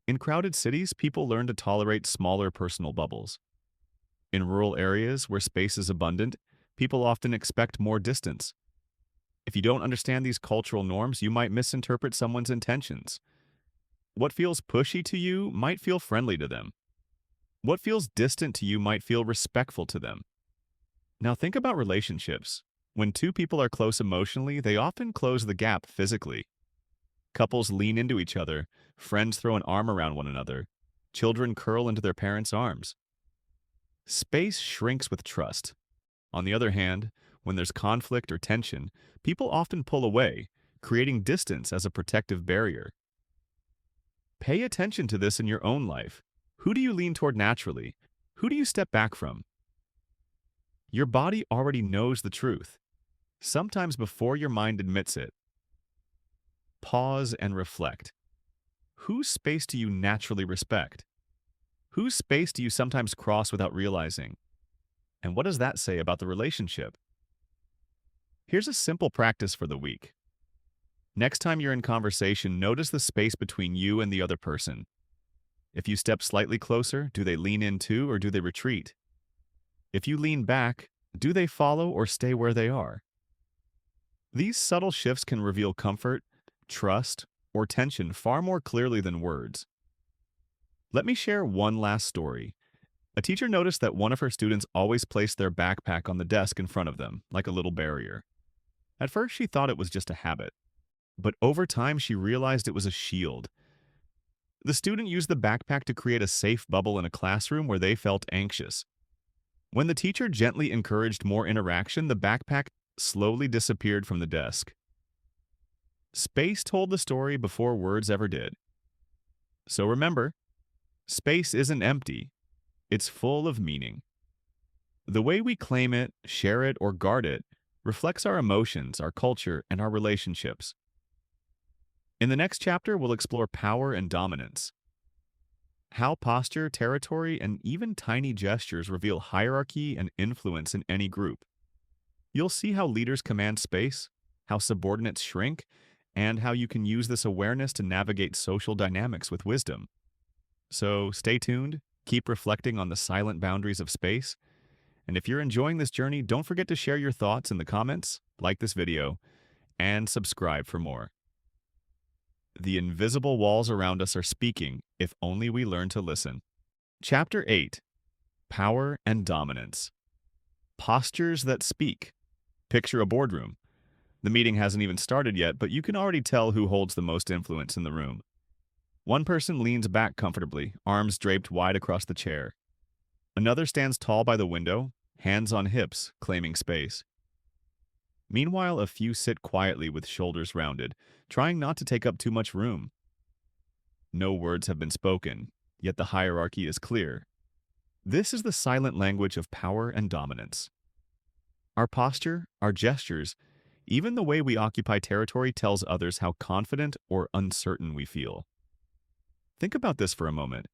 In crowded cities, people learn to tolerate smaller personal bubbles. In rural areas where space is abundant, people often expect more distance. If you don't understand these cultural norms, you might misinterpret someone's intentions. What feels pushy to you might feel friendly to them. What feels distant to you might feel respectful to them. Now think about relationships. When two people are close emotionally, they often close the gap physically. Couples lean into each other, friends throw an arm around one another, children curl into their parents' arms. Space shrinks with trust. On the other hand, when there's conflict or tension, people often pull away, creating distance as a protective barrier. Pay attention to this in your own life. Who do you lean toward naturally? Who do you step back from? Your body already knows the truth, sometimes before your mind admits it. Pause and reflect. Whose space do you naturally respect? Whose space do you sometimes cross without realizing? And what does that say about the relationship? Here's a simple practice for the week. Next time you're in conversation, notice the space between you and the other person. If you step slightly closer, do they lean in too or do they retreat? If you lean back, do they follow or stay where they are? These subtle shifts can reveal comfort, trust, or tension far more clearly than words. Let me share one last story. A teacher noticed that one of her students always placed their backpack on the desk in front of them, like a little barrier. At first, she thought it was just a habit. But over time, she realized it was a shield. The student used the backpack to create a safe bubble in a classroom where they felt anxious. When the teacher gently encouraged more interaction, the backpack slowly disappeared from the desk. Space told the story before words ever did. So remember, space isn't empty. It's full of meaning. The way we claim it, share it, or guard it reflects our emotions, our culture, and our relationships. In the next chapter, we'll explore power and dominance. How posture, territory, and even tiny gestures reveal hierarchy and influence in any group. You'll see how leaders command space, how subordinates shrink, and how you can use this awareness to navigate social dynamics with wisdom. So stay tuned, keep reflecting on the silent boundaries of space, and if you're enjoying this journey, don't forget to share your thoughts in the comments, like this video, and subscribe for more. The invisible walls around us are speaking if only we learn to listen. Chapter 8. Power and Dominance. Postures that speak. Picture a boardroom. The meeting hasn't even started yet, but you can already tell who holds the most influence in the room. One person leans back comfortably, arms draped wide across the chair. Another stands tall by the window, hands on hips, claiming space. Meanwhile, a few sit quietly with shoulders rounded, trying not to take up too much room. No words have been spoken, yet the hierarchy is clear. This is the silent language of power and dominance. Our posture, our gestures, even the way we occupy territory tells others how confident or uncertain we feel. Think about this for a moment.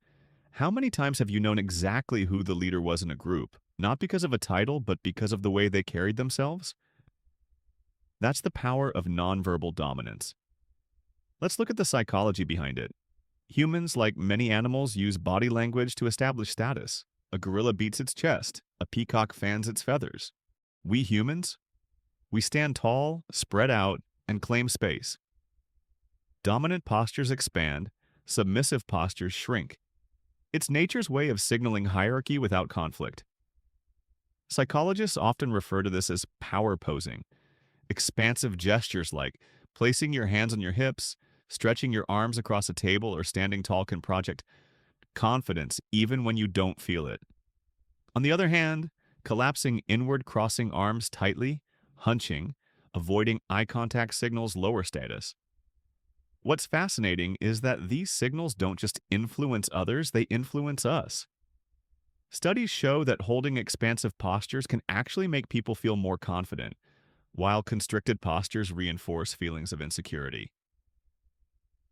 How many times have you known exactly who the leader was in a group, not because of a title, but because of the way they carried themselves? That's the power of nonverbal dominance. Let's look at the psychology behind it. Humans, like many animals, use body language to establish status. A gorilla beats its chest. A peacock fans its feathers. We humans, we stand tall, spread out, and claim space. Dominant postures expand, submissive postures shrink. It's nature's way of signaling hierarchy without conflict. Psychologists often refer to this as power posing. Expansive gestures like placing your hands on your hips, stretching your arms across a table, or standing tall can project confidence even when you don't feel it. On the other hand, collapsing inward, crossing arms tightly, hunching, avoiding eye contact signals lower status. What's fascinating is that these signals don't just influence others, they influence us. Studies show that holding expansive postures can actually make people feel more confident, while constricted postures reinforce feelings of insecurity.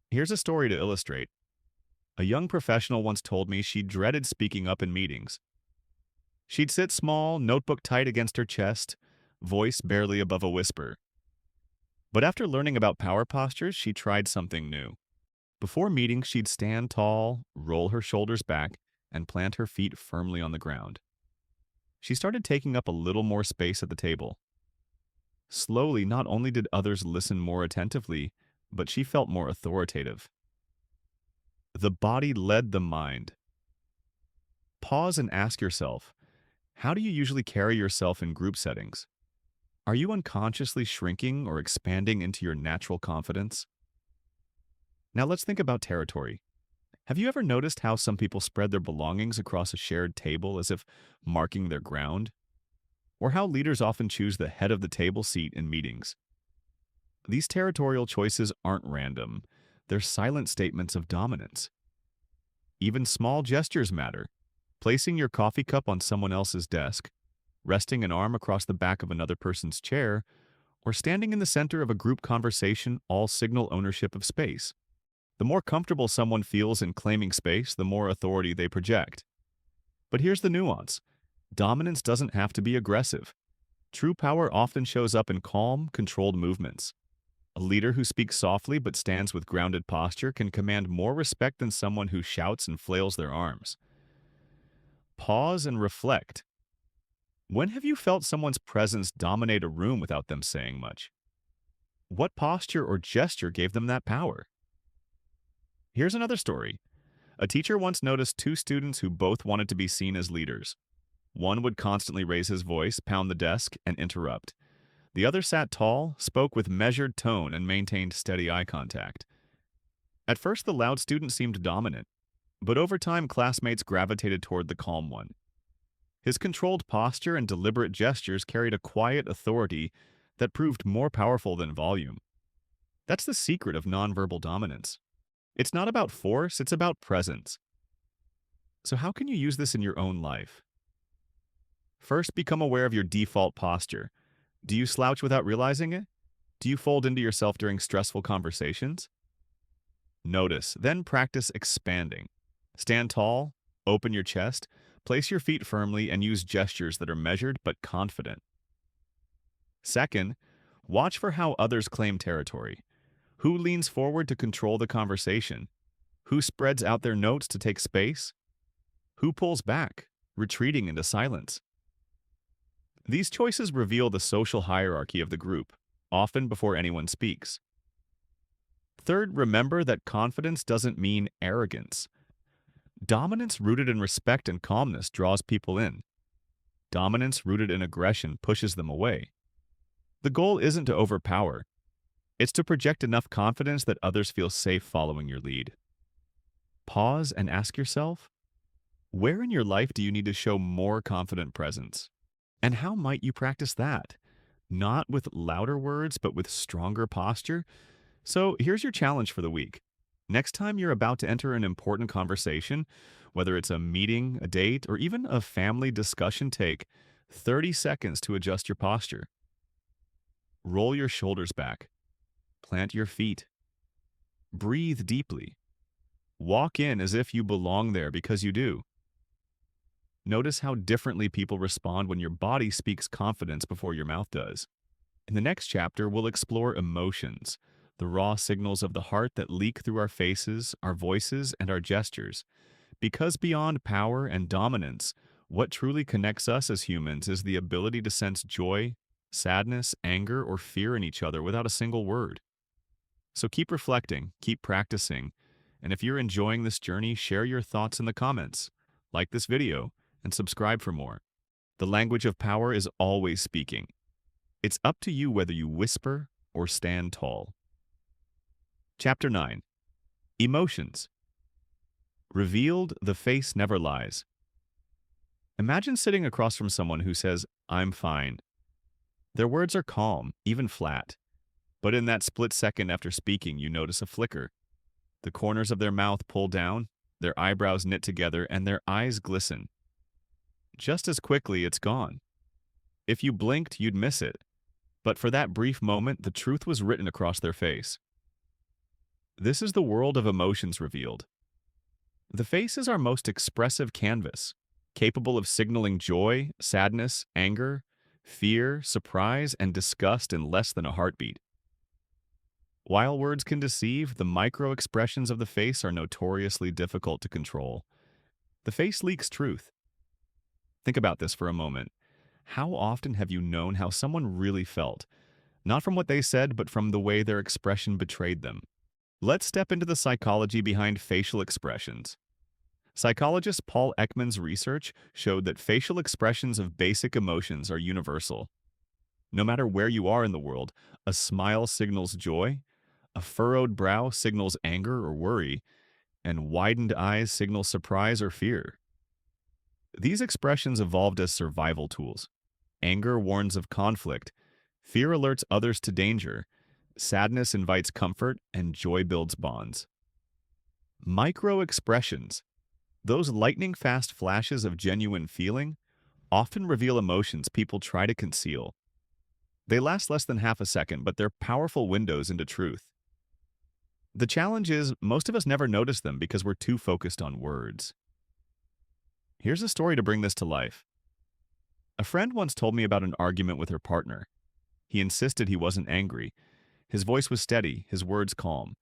Here's a story to illustrate. A young professional once told me she dreaded speaking up in meetings. She'd sit small, notebook tight against her chest, voice barely above a whisper. But after learning about power postures, she tried something new. Before meetings, she'd stand tall, roll her shoulders back, and plant her feet firmly on the ground. She started taking up a little more space at the table. Slowly, not only did others listen more attentively, but she felt more authoritative. The body led the mind. Pause and ask yourself, how do you usually carry yourself in group settings? Are you unconsciously shrinking or expanding into your natural confidence? Now let's think about territory. Have you ever noticed how some people spread their belongings across a shared table as if marking their ground? Or how leaders often choose the head of the table seat in meetings? These territorial choices aren't random. They're silent statements of dominance. Even small gestures matter. Placing your coffee cup on someone else's desk, resting an arm across the back of another person's chair, or standing in the center of a group conversation all signal ownership of space. The more comfortable someone feels in claiming space, the more authority they project. But here's the nuance. Dominance doesn't have to be aggressive. True power often shows up in calm, controlled movements. A leader who speaks softly but stands with grounded posture can command more respect than someone who shouts and flails their arms. Pause and reflect. When have you felt someone's presence dominate a room without them saying much? What posture or gesture gave them that power? Here's another story. A teacher once noticed two students who both wanted to be seen as leaders. One would constantly raise his voice, pound the desk, and interrupt. The other sat tall, spoke with measured tone, and maintained steady eye contact. At first, the loud student seemed dominant, but over time, classmates gravitated toward the calm one. His controlled posture and deliberate gestures carried a quiet authority that proved more powerful than volume. That's the secret of nonverbal dominance. It's not about force, it's about presence. So how can you use this in your own life? First, become aware of your default posture. Do you slouch without realizing it? Do you fold into yourself during stressful conversations? Notice, then practice expanding. Stand tall, open your chest, place your feet firmly, and use gestures that are measured but confident. Second, watch for how others claim territory. Who leans forward to control the conversation? Who spreads out their notes to take space? Who pulls back, retreating into silence? These choices reveal the social hierarchy of the group, often before anyone speaks. Third, remember that confidence doesn't mean arrogance. Dominance rooted in respect and calmness draws people in. Dominance rooted in aggression pushes them away. The goal isn't to overpower. It's to project enough confidence that others feel safe following your lead. Pause and ask yourself, where in your life do you need to show more confident presence? And how might you practice that? Not with louder words, but with stronger posture? So here's your challenge for the week. Next time you're about to enter an important conversation, Whether it's a meeting, a date, or even a family discussion, take 30 seconds to adjust your posture. Roll your shoulders back. Plant your feet. Breathe deeply. Walk in as if you belong there because you do. Notice how differently people respond when your body speaks confidence before your mouth does. In the next chapter, we'll explore emotions, the raw signals of the heart that leak through our faces, our voices, and our gestures. Because beyond power and dominance, what truly connects us as humans is the ability to sense joy, sadness, anger, or fear in each other without a single word. So keep reflecting, keep practicing, and if you're enjoying this journey, share your thoughts in the comments, like this video, and subscribe for more. The language of power is always speaking. It's up to you whether you whisper or stand tall. Chapter 9. Emotions. Revealed, the face never lies. Imagine sitting across from someone who says, "I'm fine." Their words are calm, even flat. But in that split second after speaking, you notice a flicker. The corners of their mouth pull down, their eyebrows knit together, and their eyes glisten. Just as quickly, it's gone. If you blinked, you'd miss it. But for that brief moment, the truth was written across their face. This is the world of emotions revealed. The face is our most expressive canvas, capable of signaling joy, sadness, anger, fear, surprise, and disgust in less than a heartbeat. While words can deceive, the micro-expressions of the face are notoriously difficult to control. The face leaks truth. Think about this for a moment. How often have you known how someone really felt? Not from what they said, but from the way their expression betrayed them. Let's step into the psychology behind facial expressions. Psychologist Paul Ekman's research showed that facial expressions of basic emotions are universal. No matter where you are in the world, a smile signals joy, a furrowed brow signals anger or worry, and widened eyes signal surprise or fear. These expressions evolved as survival tools. Anger warns of conflict, fear alerts others to danger, sadness invites comfort, and joy builds bonds. Micro-expressions, those lightning-fast flashes of genuine feeling, often reveal emotions people try to conceal. They last less than half a second, but they're powerful windows into truth. The challenge is, most of us never notice them because we're too focused on words. Here's a story to bring this to life. A friend once told me about an argument with her partner. He insisted he wasn't angry. His voice was steady, his words calm.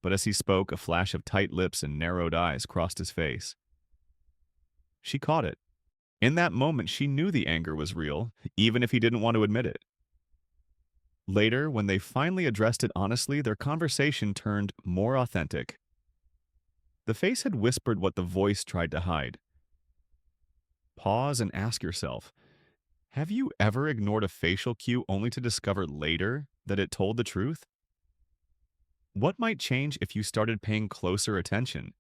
But as he spoke, a flash of tight lips and narrowed eyes crossed his face. She caught it. In that moment, she knew the anger was real, even if he didn't want to admit it. Later, when they finally addressed it honestly, their conversation turned more authentic. The face had whispered what the voice tried to hide. Pause and ask yourself, have you ever ignored a facial cue only to discover later that it told the truth? What might change if you started paying closer attention?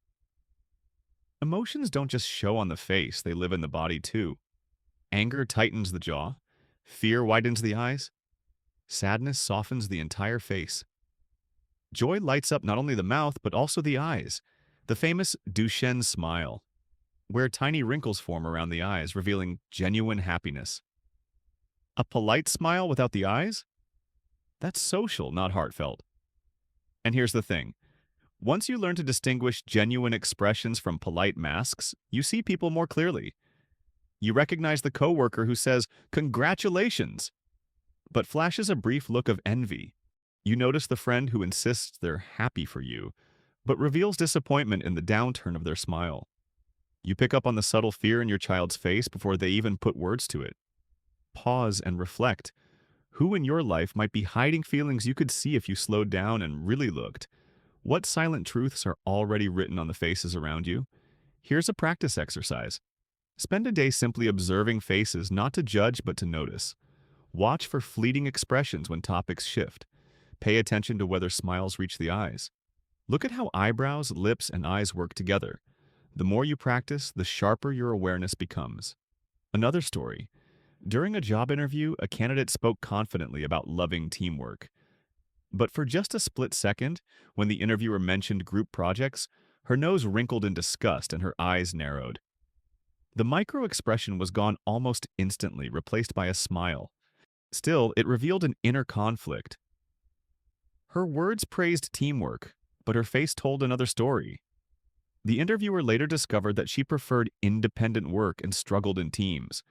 Emotions don't just show on the face, they live in the body too. Anger tightens the jaw. Fear widens the eyes. Sadness softens the entire face. Joy lights up not only the mouth, but also the eyes. The famous Duchenne smile, where tiny wrinkles form around the eyes, revealing genuine happiness. A polite smile without the eyes? That's social, not heartfelt. And here's the thing. Once you learn to distinguish genuine expressions from polite masks, you see people more clearly. You recognize the coworker who says, "Congratulations," but flashes a brief look of envy. You notice the friend who insists they're happy for you, but reveals disappointment in the downturn of their smile. You pick up on the subtle fear in your child's face before they even put words to it. Pause and reflect. Who in your life might be hiding feelings you could see if you slowed down and really looked? What silent truths are already written on the faces around you? Here's a practice exercise. Spend a day simply observing faces, not to judge but to notice. Watch for fleeting expressions when topics shift. Pay attention to whether smiles reach the eyes. Look at how eyebrows, lips, and eyes work together. The more you practice, the sharper your awareness becomes. Another story. During a job interview, a candidate spoke confidently about loving teamwork. But for just a split second, when the interviewer mentioned group projects, Her nose wrinkled in disgust and her eyes narrowed. The micro-expression was gone almost instantly, replaced by a smile. Still, it revealed an inner conflict. Her words praised teamwork, but her face told another story. The interviewer later discovered that she preferred independent work and struggled in teams.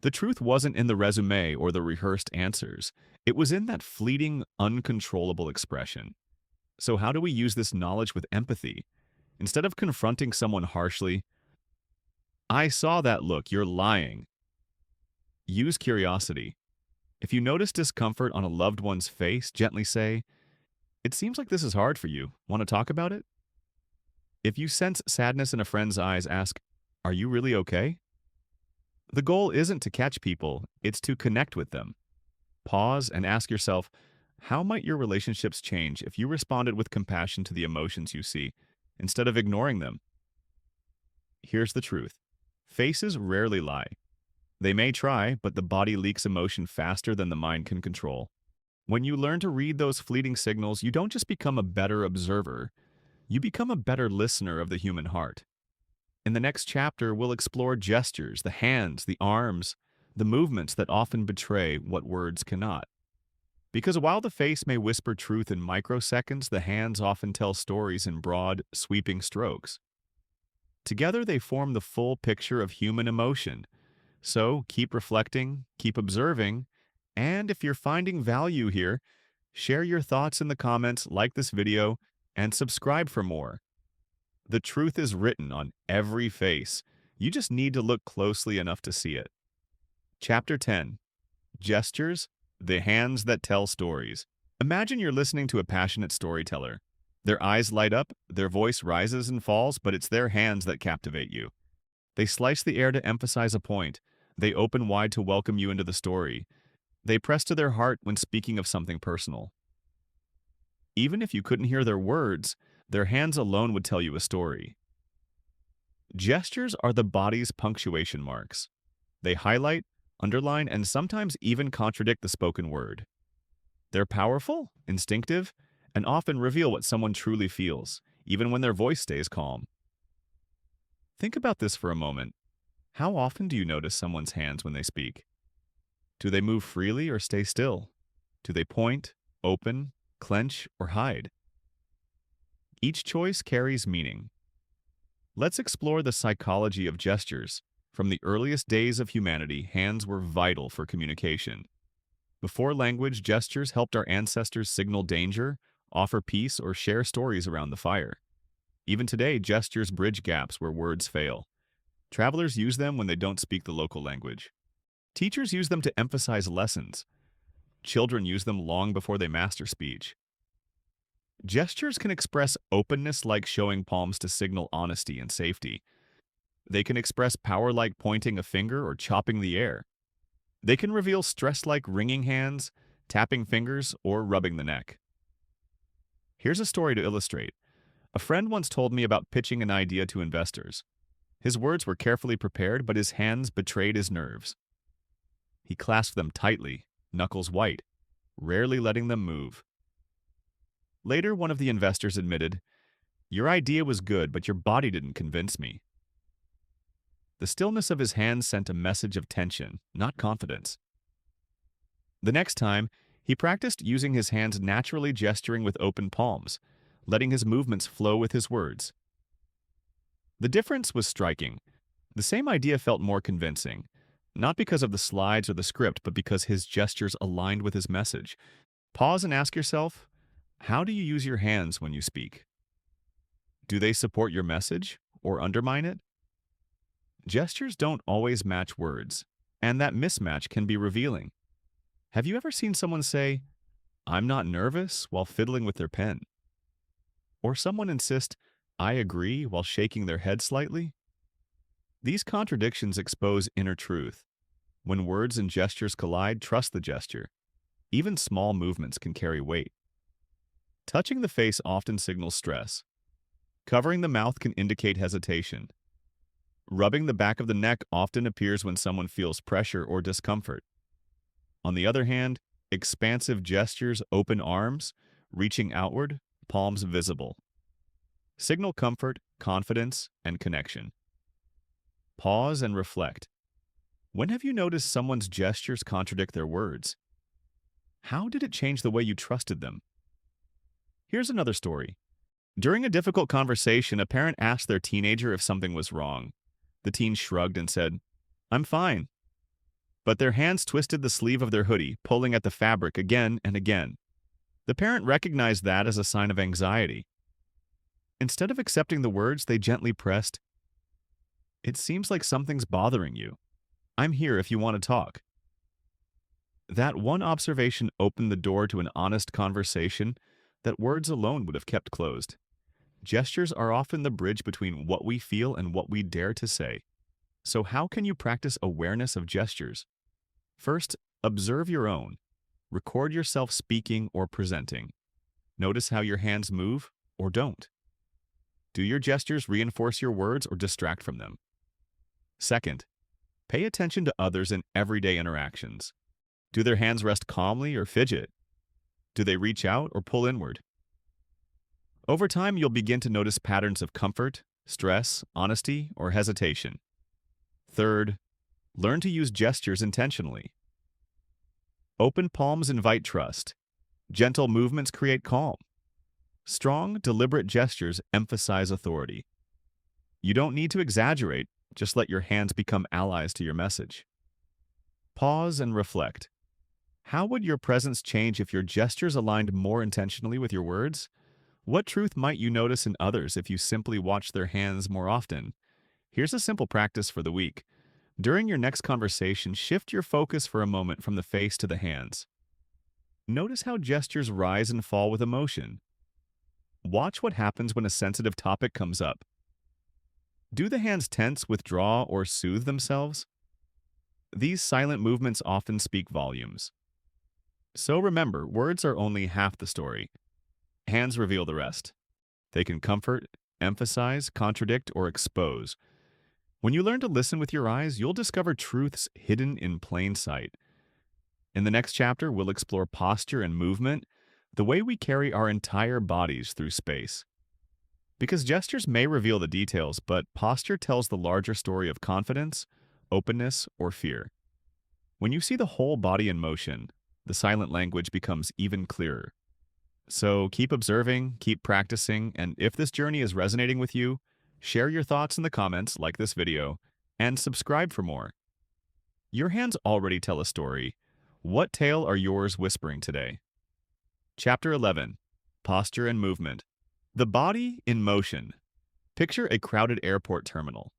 The truth wasn't in the resume or the rehearsed answers. It was in that fleeting, uncontrollable expression. So how do we use this knowledge with empathy? Instead of confronting someone harshly, "I saw that look, you're lying." Use curiosity. If you notice discomfort on a loved one's face, gently say, "It seems like this is hard for you. Want to talk about it?" If you sense sadness in a friend's eyes, ask, "Are you really okay?" The goal isn't to catch people, it's to connect with them. Pause and ask yourself, how might your relationships change if you responded with compassion to the emotions you see, instead of ignoring them? Here's the truth. Faces rarely lie. They may try, but the body leaks emotion faster than the mind can control. When you learn to read those fleeting signals, you don't just become a better observer, you become a better listener of the human heart. In the next chapter, we'll explore gestures, the hands, the arms, the movements that often betray what words cannot. Because while the face may whisper truth in microseconds, the hands often tell stories in broad, sweeping strokes. Together, they form the full picture of human emotion. So keep reflecting, keep observing, and if you're finding value here, share your thoughts in the comments, like this video, and subscribe for more. The truth is written on every face. You just need to look closely enough to see it. Chapter 10. Gestures, the hands that tell stories. Imagine you're listening to a passionate storyteller. Their eyes light up, their voice rises and falls, but it's their hands that captivate you. They slice the air to emphasize a point. They open wide to welcome you into the story. They press to their heart when speaking of something personal. Even if you couldn't hear their words, their hands alone would tell you a story. Gestures are the body's punctuation marks. They highlight, underline, and sometimes even contradict the spoken word. They're powerful, instinctive, and often reveal what someone truly feels, even when their voice stays calm. Think about this for a moment. How often do you notice someone's hands when they speak? Do they move freely or stay still? Do they point, open, clench, or hide? Each choice carries meaning. Let's explore the psychology of gestures. From the earliest days of humanity, hands were vital for communication. Before language, gestures helped our ancestors signal danger, offer peace, or share stories around the fire. Even today, gestures bridge gaps where words fail. Travelers use them when they don't speak the local language. Teachers use them to emphasize lessons. Children use them long before they master speech. Gestures can express openness like showing palms to signal honesty and safety. They can express power like pointing a finger or chopping the air. They can reveal stress like wringing hands, tapping fingers, or rubbing the neck. Here's a story to illustrate. A friend once told me about pitching an idea to investors. His words were carefully prepared, but his hands betrayed his nerves. He clasped them tightly, knuckles white, rarely letting them move. Later, one of the investors admitted, "Your idea was good, but your body didn't convince me." The stillness of his hands sent a message of tension, not confidence. The next time, he practiced using his hands naturally, gesturing with open palms, letting his movements flow with his words. The difference was striking. The same idea felt more convincing, not because of the slides or the script, but because his gestures aligned with his message. Pause and ask yourself, how do you use your hands when you speak? Do they support your message or undermine it? Gestures don't always match words, and that mismatch can be revealing. Have you ever seen someone say, "I'm not nervous," while fiddling with their pen? Or someone insist, "I agree," while shaking their head slightly? These contradictions expose inner truth. When words and gestures collide, trust the gesture. Even small movements can carry weight. Touching the face often signals stress. Covering the mouth can indicate hesitation. Rubbing the back of the neck often appears when someone feels pressure or discomfort. On the other hand, expansive gestures, open arms, reaching outward, palms visible. Signal comfort, confidence, and connection. Pause and reflect. When have you noticed someone's gestures contradict their words? How did it change the way you trusted them? Here's another story. During a difficult conversation, a parent asked their teenager if something was wrong. The teen shrugged and said, "I'm fine." But their hands twisted the sleeve of their hoodie, pulling at the fabric again and again. The parent recognized that as a sign of anxiety. Instead of accepting the words, they gently pressed, "It seems like something's bothering you. I'm here if you want to talk." That one observation opened the door to an honest conversation that words alone would have kept closed. Gestures are often the bridge between what we feel and what we dare to say. So how can you practice awareness of gestures? First, observe your own. Record yourself speaking or presenting. Notice how your hands move or don't. Do your gestures reinforce your words or distract from them? Second, pay attention to others in everyday interactions. Do their hands rest calmly or fidget? Do they reach out or pull inward? Over time, you'll begin to notice patterns of comfort, stress, honesty, or hesitation. Third, learn to use gestures intentionally. Open palms invite trust. Gentle movements create calm. Strong, deliberate gestures emphasize authority. You don't need to exaggerate, just let your hands become allies to your message. Pause and reflect. How would your presence change if your gestures aligned more intentionally with your words? What truth might you notice in others if you simply watch their hands more often? Here's a simple practice for the week. During your next conversation, shift your focus for a moment from the face to the hands. Notice how gestures rise and fall with emotion. Watch what happens when a sensitive topic comes up. Do the hands tense, withdraw, or soothe themselves? These silent movements often speak volumes. So remember, words are only half the story. Hands reveal the rest. They can comfort, emphasize, contradict, or expose. When you learn to listen with your eyes, you'll discover truths hidden in plain sight. In the next chapter, we'll explore posture and movement, the way we carry our entire bodies through space. Because gestures may reveal the details, but posture tells the larger story of confidence, openness, or fear. When you see the whole body in motion, the silent language becomes even clearer. So keep observing, keep practicing, and if this journey is resonating with you, share your thoughts in the comments, like this video, and subscribe for more. Your hands already tell a story. What tale are yours whispering today? Chapter 11. Posture and Movement. The body in motion. Picture a crowded airport terminal.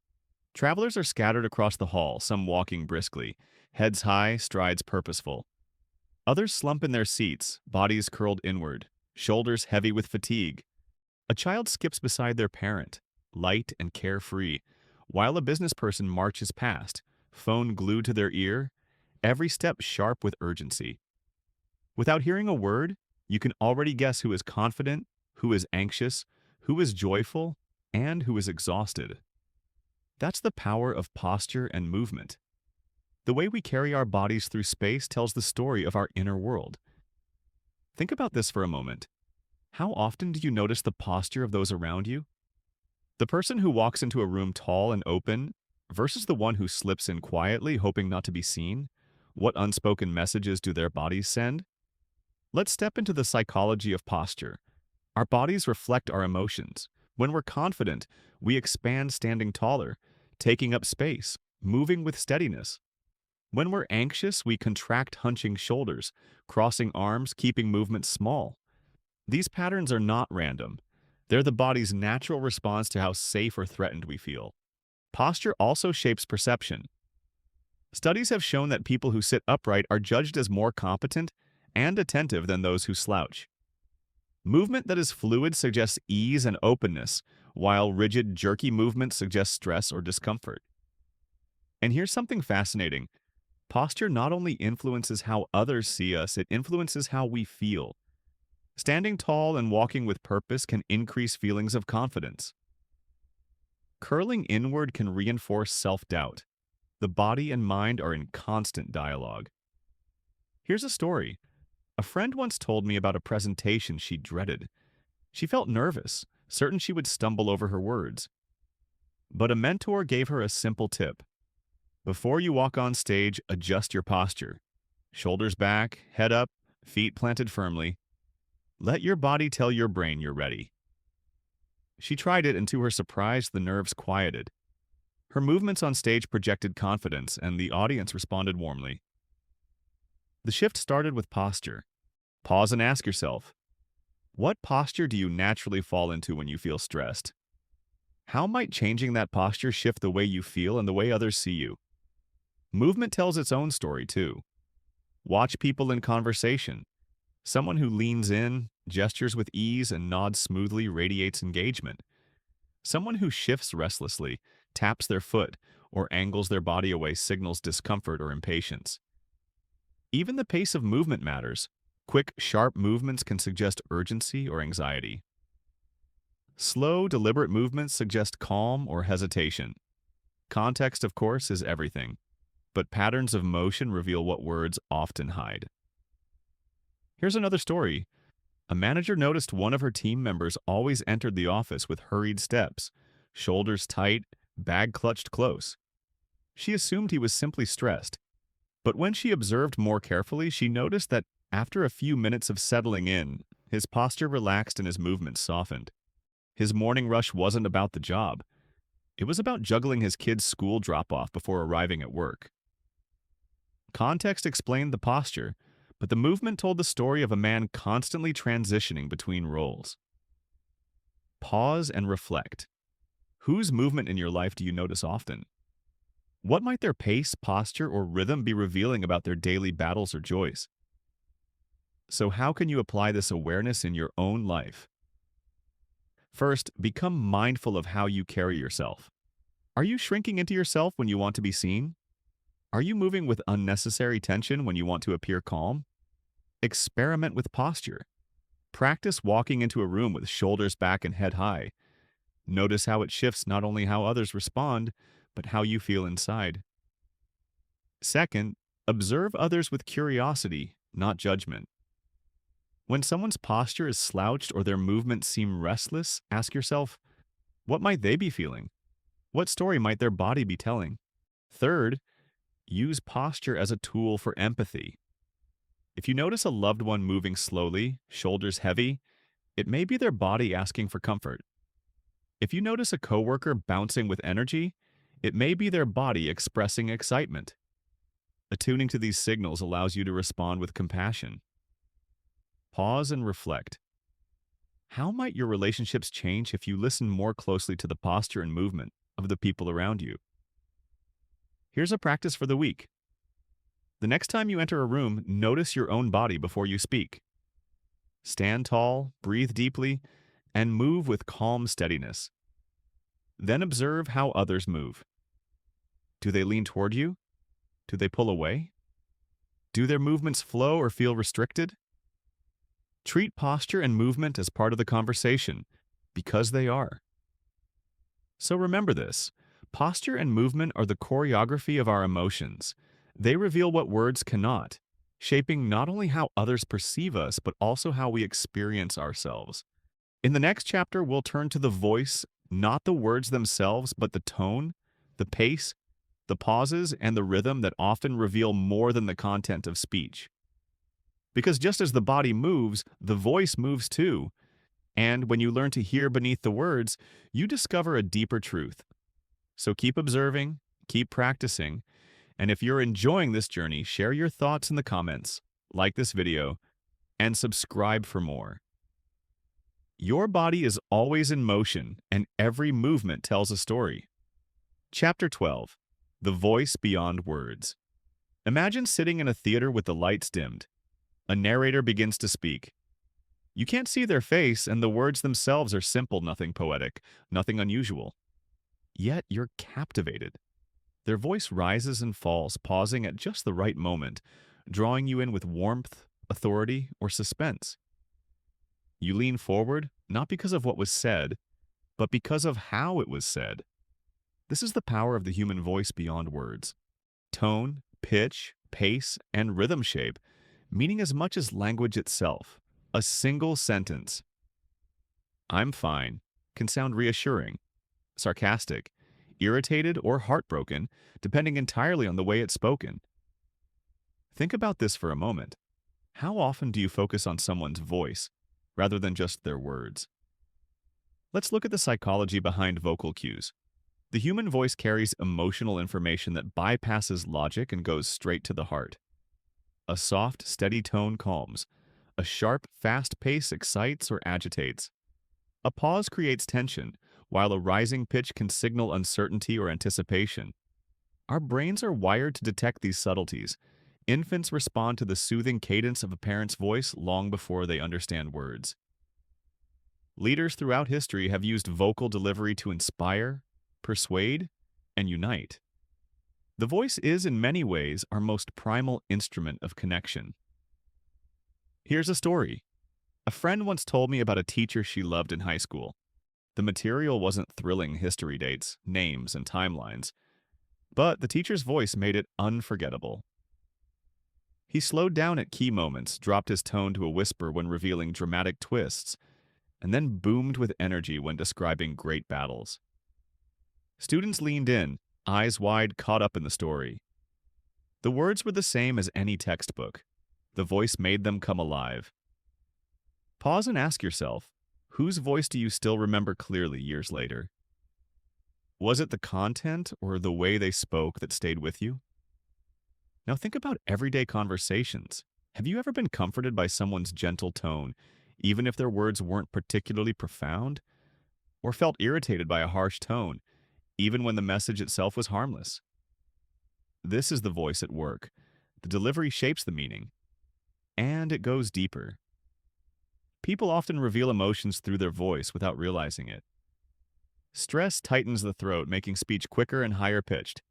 Travelers are scattered across the hall, some walking briskly, heads high, strides purposeful. Others slump in their seats, bodies curled inward, shoulders heavy with fatigue. A child skips beside their parent, light and carefree, while a business person marches past, phone glued to their ear, every step sharp with urgency. Without hearing a word, you can already guess who is confident, who is anxious, who is joyful, and who is exhausted. That's the power of posture and movement. The way we carry our bodies through space tells the story of our inner world. Think about this for a moment. How often do you notice the posture of those around you? The person who walks into a room tall and open versus the one who slips in quietly, hoping not to be seen? What unspoken messages do their bodies send? Let's step into the psychology of posture. Our bodies reflect our emotions. When we're confident, we expand standing taller, taking up space, moving with steadiness. When we're anxious, we contract hunching shoulders, crossing arms, keeping movements small. These patterns are not random. They're the body's natural response to how safe or threatened we feel. Posture also shapes perception. Studies have shown that people who sit upright are judged as more competent and attentive than those who slouch. Movement that is fluid suggests ease and openness, while rigid, jerky movement suggests stress or discomfort. And here's something fascinating. Posture not only influences how others see us, it influences how we feel. Standing tall and walking with purpose can increase feelings of confidence. Curling inward can reinforce self-doubt. The body and mind are in constant dialogue. Here's a story. A friend once told me about a presentation she dreaded. She felt nervous, certain she would stumble over her words. But a mentor gave her a simple tip. Before you walk on stage, adjust your posture. Shoulders back, head up, feet planted firmly. Let your body tell your brain you're ready. She tried it, and to her surprise, the nerves quieted. Her movements on stage projected confidence, and the audience responded warmly. The shift started with posture. Pause and ask yourself, what posture do you naturally fall into when you feel stressed? How might changing that posture shift the way you feel and the way others see you? Movement tells its own story, too. Watch people in conversation. Someone who leans in, gestures with ease, and nods smoothly radiates engagement. Someone who shifts restlessly, taps their foot, or angles their body away signals discomfort or impatience. Even the pace of movement matters. Quick, sharp movements can suggest urgency or anxiety. Slow, deliberate movements suggest calm or hesitation. Context, of course, is everything, but patterns of motion reveal what words often hide. Here's another story. A manager noticed one of her team members always entered the office with hurried steps, shoulders tight, bag clutched close. She assumed he was simply stressed, but when she observed more carefully, she noticed that after a few minutes of settling in, his posture relaxed and his movements softened. His morning rush wasn't about the job. It was about juggling his kid's school drop-off before arriving at work. Context explained the posture, but the movement told the story of a man constantly transitioning between roles. Pause and reflect. Whose movement in your life do you notice often? What might their pace, posture, or rhythm be revealing about their daily battles or joys? So how can you apply this awareness in your own life? First, become mindful of how you carry yourself. Are you shrinking into yourself when you want to be seen? Are you moving with unnecessary tension when you want to appear calm? Experiment with posture. Practice walking into a room with shoulders back and head high. Notice how it shifts not only how others respond, but how you feel inside. Second, observe others with curiosity, not judgment. When someone's posture is slouched or their movements seem restless, ask yourself, what might they be feeling? What story might their body be telling? Third, use posture as a tool for empathy. If you notice a loved one moving slowly, shoulders heavy, it may be their body asking for comfort. If you notice a coworker bouncing with energy, it may be their body expressing excitement. Attuning to these signals allows you to respond with compassion. Pause and reflect. How might your relationships change if you listen more closely to the posture and movement of the people around you? Here's a practice for the week. The next time you enter a room, notice your own body before you speak. Stand tall, breathe deeply, and move with calm steadiness. Then observe how others move. Do they lean toward you? Do they pull away? Do their movements flow or feel restricted? Treat posture and movement as part of the conversation, because they are. So remember this. Posture and movement are the choreography of our emotions. They reveal what words cannot, shaping not only how others perceive us, but also how we experience ourselves. In the next chapter, we'll turn to the voice, not the words themselves, but the tone, the pace, the pauses, and the rhythm that often reveal more than the content of speech. Because just as the body moves, the voice moves too. And when you learn to hear beneath the words, you discover a deeper truth. So keep observing, keep practicing, and if you're enjoying this journey, share your thoughts in the comments, like this video, and subscribe for more. Your body is always in motion, and every movement tells a story. Chapter 12. The Voice Beyond Words. Imagine sitting in a theater with the lights dimmed. A narrator begins to speak. You can't see their face, and the words themselves are simple, nothing poetic, nothing unusual. Yet you're captivated. Their voice rises and falls, pausing at just the right moment, drawing you in with warmth, authority, or suspense. You lean forward, not because of what was said, but because of how it was said. This is the power of the human voice beyond words. Tone, pitch, pace, and rhythm shape, meaning as much as language itself. A single sentence. I'm fine. can sound reassuring, sarcastic, irritated, or heartbroken, depending entirely on the way it's spoken. Think about this for a moment. How often do you focus on someone's voice rather than just their words? Let's look at the psychology behind vocal cues. The human voice carries emotional information that bypasses logic and goes straight to the heart. A soft, steady tone calms. A sharp, fast pace excites or agitates. A pause creates tension, while a rising pitch can signal uncertainty or anticipation. Our brains are wired to detect these subtleties. Infants respond to the soothing cadence of a parent's voice long before they understand words. Leaders throughout history have used vocal delivery to inspire, persuade, and unite. The voice is, in many ways, our most primal instrument of connection. Here's a story. A friend once told me about a teacher she loved in high school. The material wasn't thrilling history dates, names, and timelines, but the teacher's voice made it unforgettable. He slowed down at key moments, dropped his tone to a whisper when revealing dramatic twists, and then boomed with energy when describing great battles. Students leaned in, eyes wide, caught up in the story. The words were the same as any textbook. The voice made them come alive. Pause and ask yourself, whose voice do you still remember clearly years later? Was it the content or the way they spoke that stayed with you? Now think about everyday conversations. Have you ever been comforted by someone's gentle tone, even if their words weren't particularly profound? Or felt irritated by a harsh tone, even when the message itself was harmless? This is the voice at work. The delivery shapes the meaning, and it goes deeper. People often reveal emotions through their voice without realizing it. Stress tightens the throat, making speech quicker and higher pitched.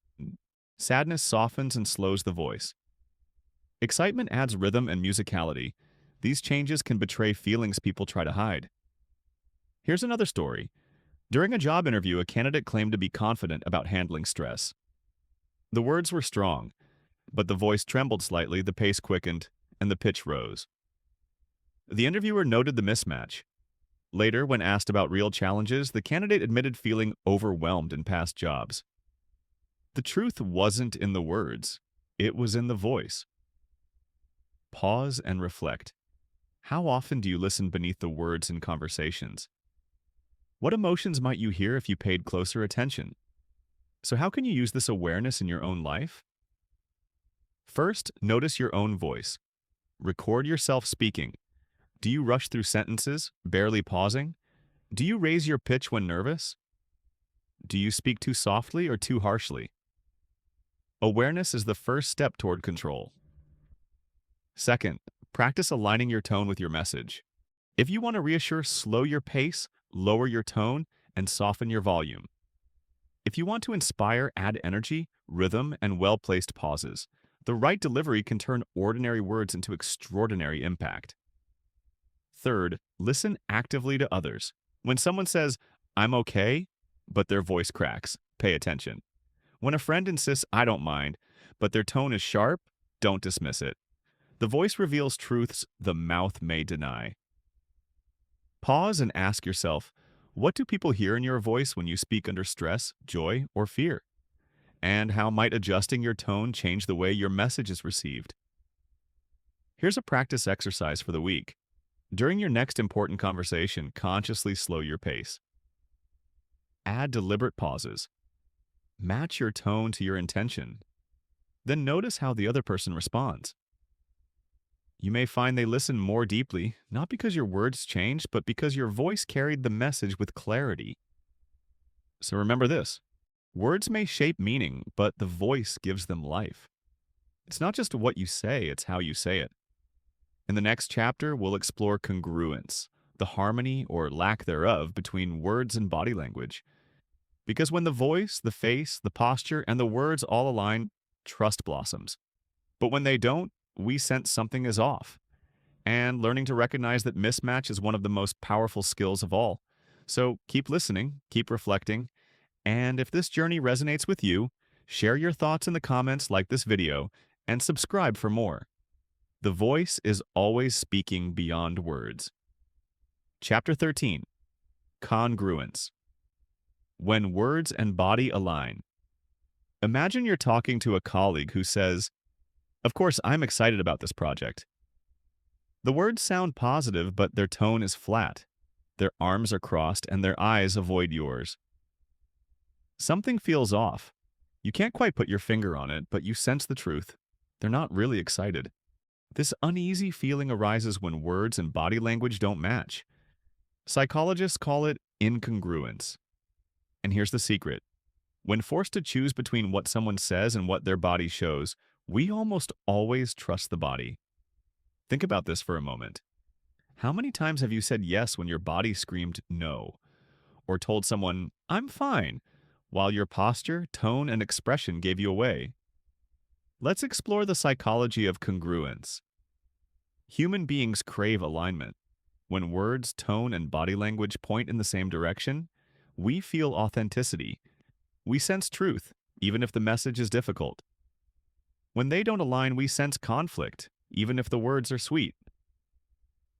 Sadness softens and slows the voice. Excitement adds rhythm and musicality. These changes can betray feelings people try to hide. Here's another story. During a job interview, a candidate claimed to be confident about handling stress. The words were strong, but the voice trembled slightly, the pace quickened, and the pitch rose. The interviewer noted the mismatch. Later, when asked about real challenges, the candidate admitted feeling overwhelmed in past jobs. The truth wasn't in the words, it was in the voice. Pause and reflect. How often do you listen beneath the words in conversations? What emotions might you hear if you paid closer attention? So how can you use this awareness in your own life? First, notice your own voice. Record yourself speaking. Do you rush through sentences, barely pausing? Do you raise your pitch when nervous? Do you speak too softly or too harshly? Awareness is the first step toward control. Second, practice aligning your tone with your message. If you want to reassure, slow your pace, lower your tone, and soften your volume. If you want to inspire, add energy, rhythm, and well-placed pauses. The right delivery can turn ordinary words into extraordinary impact. Third, listen actively to others. When someone says, "I'm okay," but their voice cracks, pay attention. When a friend insists, "I don't mind," but their tone is sharp, don't dismiss it. The voice reveals truths the mouth may deny. Pause and ask yourself, what do people hear in your voice when you speak under stress, joy, or fear? And how might adjusting your tone change the way your message is received? Here's a practice exercise for the week. During your next important conversation, consciously slow your pace. Add deliberate pauses. Match your tone to your intention. Then notice how the other person responds. You may find they listen more deeply, not because your words changed, but because your voice carried the message with clarity. So remember this. Words may shape meaning, but the voice gives them life. It's not just what you say, it's how you say it. In the next chapter, we'll explore congruence, the harmony or lack thereof between words and body language. Because when the voice, the face, the posture, and the words all align, trust blossoms. But when they don't, we sense something is off. And learning to recognize that mismatch is one of the most powerful skills of all. So keep listening, keep reflecting, and if this journey resonates with you, share your thoughts in the comments, like this video, and subscribe for more. The voice is always speaking beyond words. Chapter 13. Congruence. When words and body align. Imagine you're talking to a colleague who says, "Of course, I'm excited about this project." The words sound positive, but their tone is flat. Their arms are crossed and their eyes avoid yours. Something feels off. You can't quite put your finger on it, but you sense the truth. They're not really excited. This uneasy feeling arises when words and body language don't match. Psychologists call it incongruence. And here's the secret. When forced to choose between what someone says and what their body shows, we almost always trust the body. Think about this for a moment. How many times have you said yes when your body screamed no? Or told someone, "I'm fine," while your posture, tone, and expression gave you away? Let's explore the psychology of congruence. Human beings crave alignment. When words, tone, and body language point in the same direction, we feel authenticity. We sense truth, even if the message is difficult. When they don't align, we sense conflict, even if the words are sweet.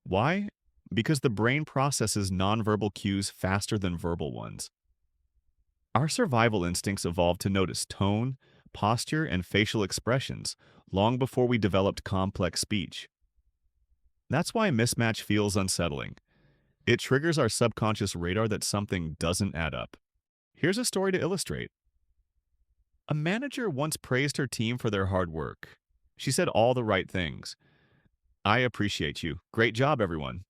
Why? Because the brain processes nonverbal cues faster than verbal ones. Our survival instincts evolved to notice tone, posture, and facial expressions long before we developed complex speech. That's why mismatch feels unsettling. It triggers our subconscious radar that something doesn't add up. Here's a story to illustrate. A manager once praised her team for their hard work. She said all the right things. "I appreciate you. Great job, everyone."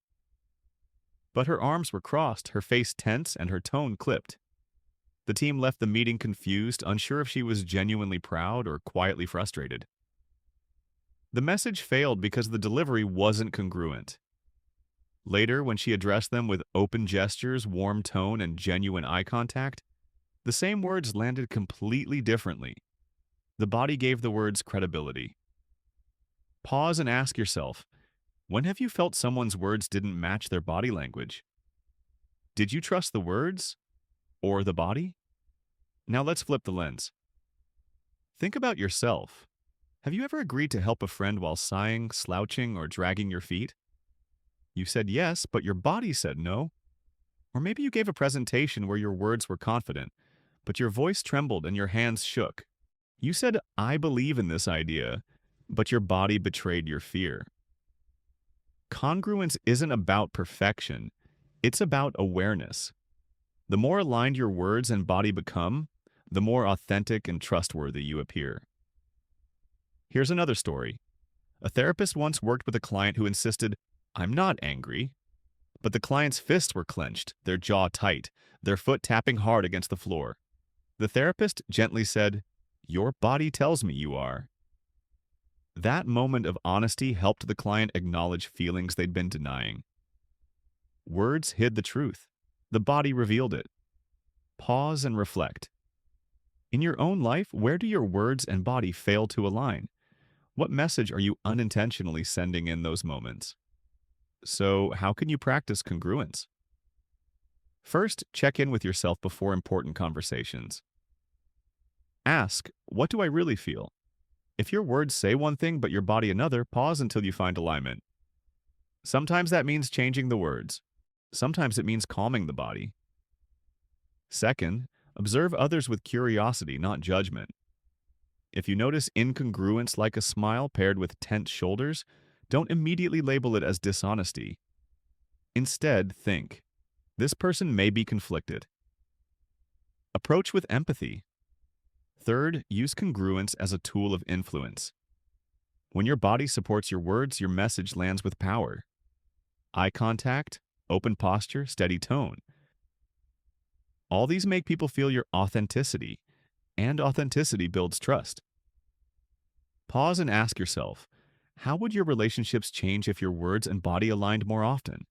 But her arms were crossed, her face tense, and her tone clipped. The team left the meeting confused, unsure if she was genuinely proud or quietly frustrated. The message failed because the delivery wasn't congruent. Later, when she addressed them with open gestures, warm tone, and genuine eye contact, the same words landed completely differently. The body gave the words credibility. Pause and ask yourself, when have you felt someone's words didn't match their body language? Did you trust the words or the body? Now let's flip the lens. Think about yourself. Have you ever agreed to help a friend while sighing, slouching, or dragging your feet? You said yes, but your body said no. Or maybe you gave a presentation where your words were confident, but your voice trembled and your hands shook. You said, "I believe in this idea," but your body betrayed your fear. Congruence isn't about perfection. It's about awareness. The more aligned your words and body become, the more authentic and trustworthy you appear. Here's another story. A therapist once worked with a client who insisted, "I'm not angry." But the client's fists were clenched, their jaw tight, their foot tapping hard against the floor. The therapist gently said, "Your body tells me you are." That moment of honesty helped the client acknowledge feelings they'd been denying. Words hid the truth. The body revealed it. Pause and reflect. In your own life, where do your words and body fail to align? What message are you unintentionally sending in those moments? So, how can you practice congruence? First, check in with yourself before important conversations. Ask, what do I really feel? If your words say one thing but your body another, pause until you find alignment. Sometimes that means changing the words. Sometimes it means calming the body. Second, observe others with curiosity, not judgment. If you notice incongruence like a smile paired with tense shoulders, don't immediately label it as dishonesty. Instead, think, this person may be conflicted. Approach with empathy. Third, use congruence as a tool of influence. When your body supports your words, your message lands with power. Eye contact, open posture, steady tone. All these make people feel your authenticity, and authenticity builds trust. Pause and ask yourself, how would your relationships change if your words and body aligned more often?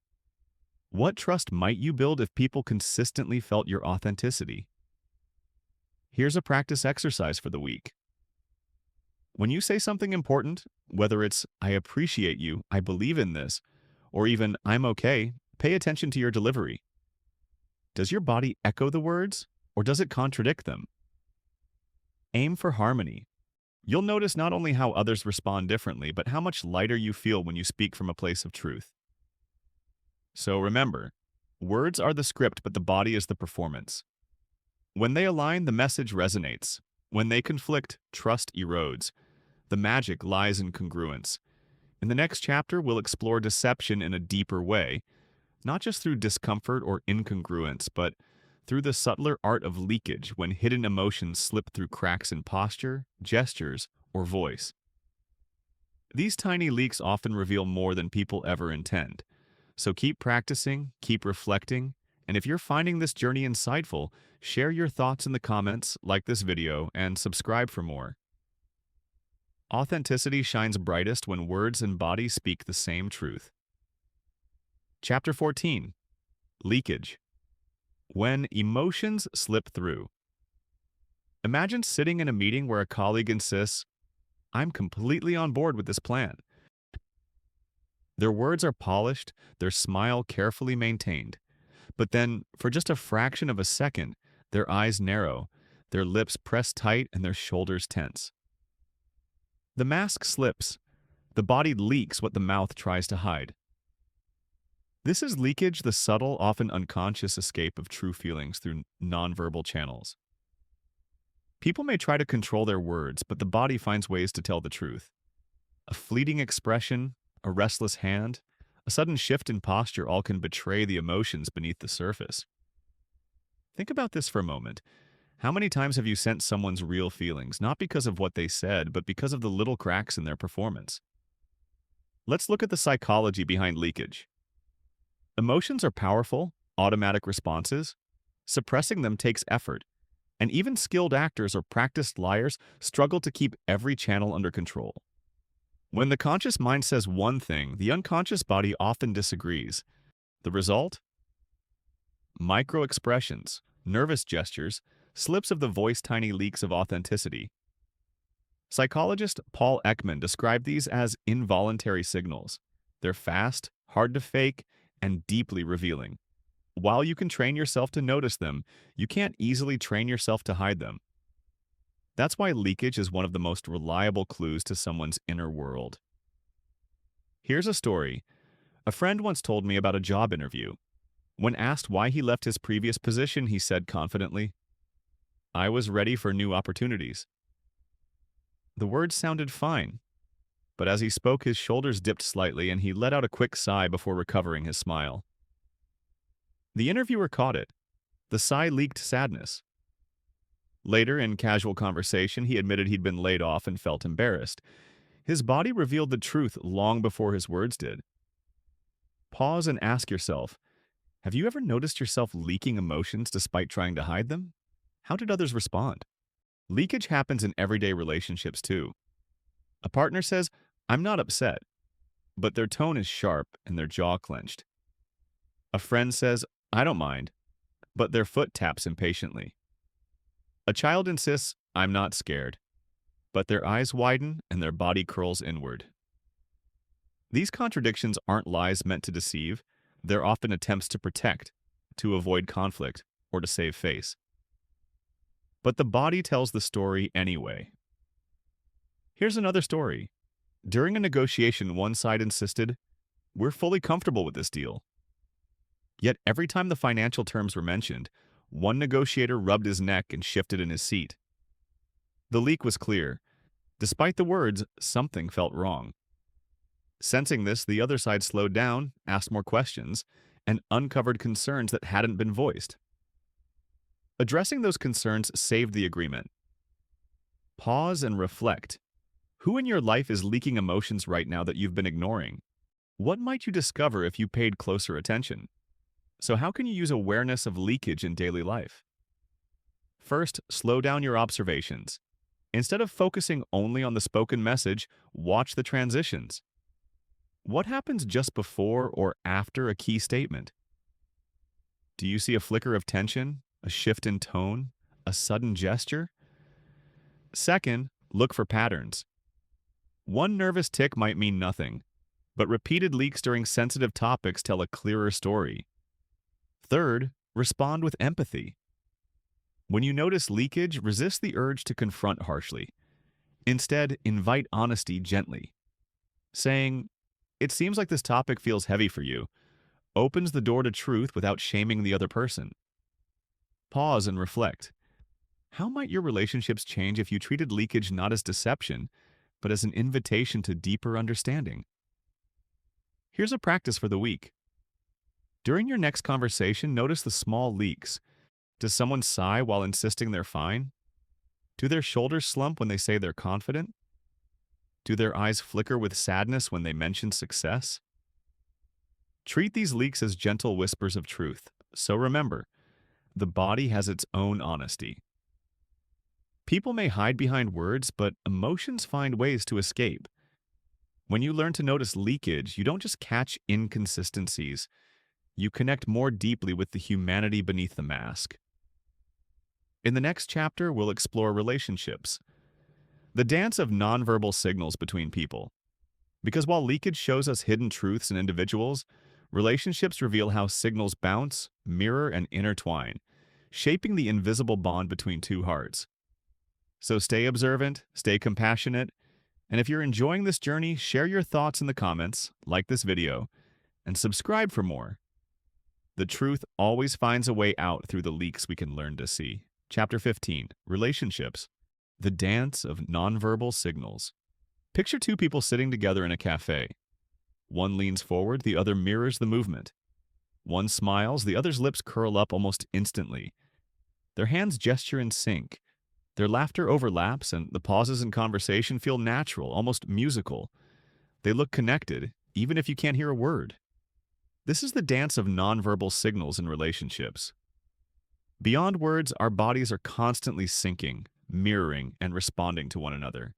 What trust might you build if people consistently felt your authenticity? Here's a practice exercise for the week. When you say something important, whether it's "I appreciate you," "I believe in this," or even "I'm okay," pay attention to your delivery. Does your body echo the words, or does it contradict them? Aim for harmony. You'll notice not only how others respond differently, but how much lighter you feel when you speak from a place of truth. So remember, Words are the script, but the body is the performance. When they align, the message resonates. When they conflict, trust erodes. The magic lies in congruence. In the next chapter, we'll explore deception in a deeper way, not just through discomfort or incongruence, but through the subtler art of leakage when hidden emotions slip through cracks in posture, gestures, or voice. These tiny leaks often reveal more than people ever intend. So keep practicing, keep reflecting, and if you're finding this journey insightful, share your thoughts in the comments, like this video, and subscribe for more. Authenticity shines brightest when words and body speak the same truth. Chapter 14. Leakage. When emotions slip through. Imagine sitting in a meeting where a colleague insists, "I'm completely on board with this plan." Their words are polished, their smile carefully maintained. But then, for just a fraction of a second, their eyes narrow, their lips press tight, and their shoulders tense. The mask slips. The body leaks what the mouth tries to hide. This is leakage, the subtle, often unconscious escape of true feelings through nonverbal channels. People may try to control their words, but the body finds ways to tell the truth. A fleeting expression, a restless hand, a sudden shift in posture all can betray the emotions beneath the surface. Think about this for a moment. How many times have you sensed someone's real feelings, not because of what they said, but because of the little cracks in their performance? Let's look at the psychology behind leakage. Emotions are powerful, automatic responses. Suppressing them takes effort, and even skilled actors or practiced liars struggle to keep every channel under control. When the conscious mind says one thing, the unconscious body often disagrees. The result? Micro-expressions, nervous gestures, slips of the voice, tiny leaks of authenticity. Psychologist Paul Ekman described these as involuntary signals. They're fast, hard to fake, and deeply revealing. While you can train yourself to notice them, you can't easily train yourself to hide them. That's why leakage is one of the most reliable clues to someone's inner world. Here's a story. A friend once told me about a job interview. When asked why he left his previous position, he said confidently, "I was ready for new opportunities." The words sounded fine, but as he spoke, his shoulders dipped slightly and he let out a quick sigh before recovering his smile. The interviewer caught it. The sigh leaked sadness. Later, in casual conversation, he admitted he'd been laid off and felt embarrassed. His body revealed the truth long before his words did. Pause and ask yourself, have you ever noticed yourself leaking emotions despite trying to hide them? How did others respond? Leakage happens in everyday relationships too. A partner says, "I'm not upset," but their tone is sharp and their jaw clenched. A friend says, "I don't mind," but their foot taps impatiently. A child insists, "I'm not scared," but their eyes widen and their body curls inward. These contradictions aren't lies meant to deceive. They're often attempts to protect, to avoid conflict, or to save face. But the body tells the story anyway. Here's another story. During a negotiation, one side insisted, "We're fully comfortable with this deal." Yet every time the financial terms were mentioned, one negotiator rubbed his neck and shifted in his seat. The leak was clear. Despite the words, something felt wrong. Sensing this, the other side slowed down, asked more questions, and uncovered concerns that hadn't been voiced. Addressing those concerns saved the agreement. Pause and reflect. Who in your life is leaking emotions right now that you've been ignoring? What might you discover if you paid closer attention? So how can you use awareness of leakage in daily life? First, slow down your observations. Instead of focusing only on the spoken message, watch the transitions. What happens just before or after a key statement? Do you see a flicker of tension, a shift in tone, a sudden gesture? Second, look for patterns. One nervous tick might mean nothing, but repeated leaks during sensitive topics tell a clearer story. Third, respond with empathy. When you notice leakage, resist the urge to confront harshly. Instead, invite honesty gently, saying, "It seems like this topic feels heavy for you. opens the door to truth without shaming the other person. Pause and reflect. How might your relationships change if you treated leakage not as deception, but as an invitation to deeper understanding? Here's a practice for the week. During your next conversation, notice the small leaks. Does someone sigh while insisting they're fine? Do their shoulders slump when they say they're confident? Do their eyes flicker with sadness when they mention success? Treat these leaks as gentle whispers of truth. So remember, the body has its own honesty. People may hide behind words, but emotions find ways to escape. When you learn to notice leakage, you don't just catch inconsistencies, you connect more deeply with the humanity beneath the mask. In the next chapter, we'll explore relationships, the dance of nonverbal signals between people. Because while leakage shows us hidden truths in individuals, relationships reveal how signals bounce, mirror, and intertwine, shaping the invisible bond between two hearts. So stay observant, stay compassionate, and if you're enjoying this journey, share your thoughts in the comments, like this video, and subscribe for more. The truth always finds a way out through the leaks we can learn to see. Chapter 15, Relationships, the dance of nonverbal signals. Picture two people sitting together in a cafe. One leans forward, the other mirrors the movement. One smiles, the other's lips curl up almost instantly. Their hands gesture in sync. Their laughter overlaps, and the pauses in conversation feel natural, almost musical. They look connected, even if you can't hear a word. This is the dance of nonverbal signals in relationships. Beyond words, our bodies are constantly syncing, mirroring, and responding to one another.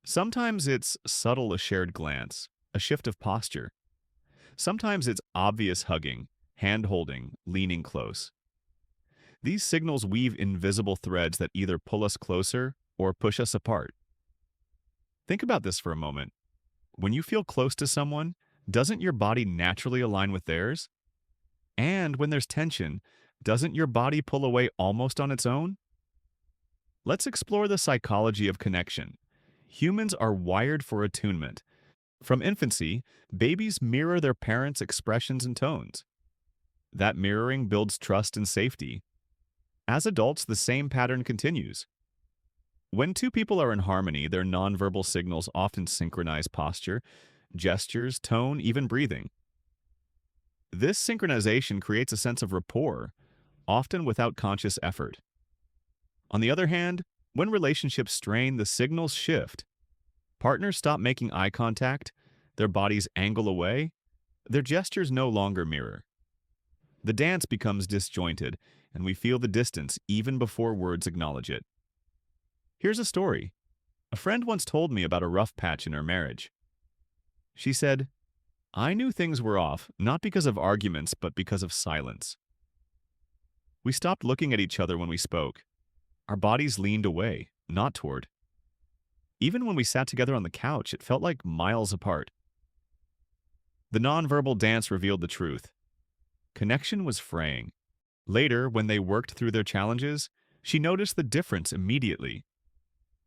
Sometimes it's subtle, a shared glance, a shift of posture. Sometimes it's obvious hugging, hand-holding, leaning close. These signals weave invisible threads that either pull us closer or push us apart. Think about this for a moment. When you feel close to someone, doesn't your body naturally align with theirs? And when there's tension, doesn't your body pull away almost on its own? Let's explore the psychology of connection. Humans are wired for attunement. From infancy, babies mirror their parents' expressions and tones. That mirroring builds trust and safety. As adults, the same pattern continues. When two people are in harmony, their nonverbal signals often synchronize posture, gestures, tone, even breathing. This synchronization creates a sense of rapport, often without conscious effort. On the other hand, when relationships strain, the signals shift. Partners stop making eye contact, their bodies angle away, their gestures no longer mirror. The dance becomes disjointed, and we feel the distance even before words acknowledge it. Here's a story. A friend once told me about a rough patch in her marriage. She said, "I knew things were off, not because of arguments, but because of silence. We stopped looking at each other when we spoke. Our bodies leaned away, not toward. Even when we sat together on the couch, it felt like miles apart." The nonverbal dance revealed the truth. Connection was fraying. Later, when they worked through their challenges, she noticed the difference immediately.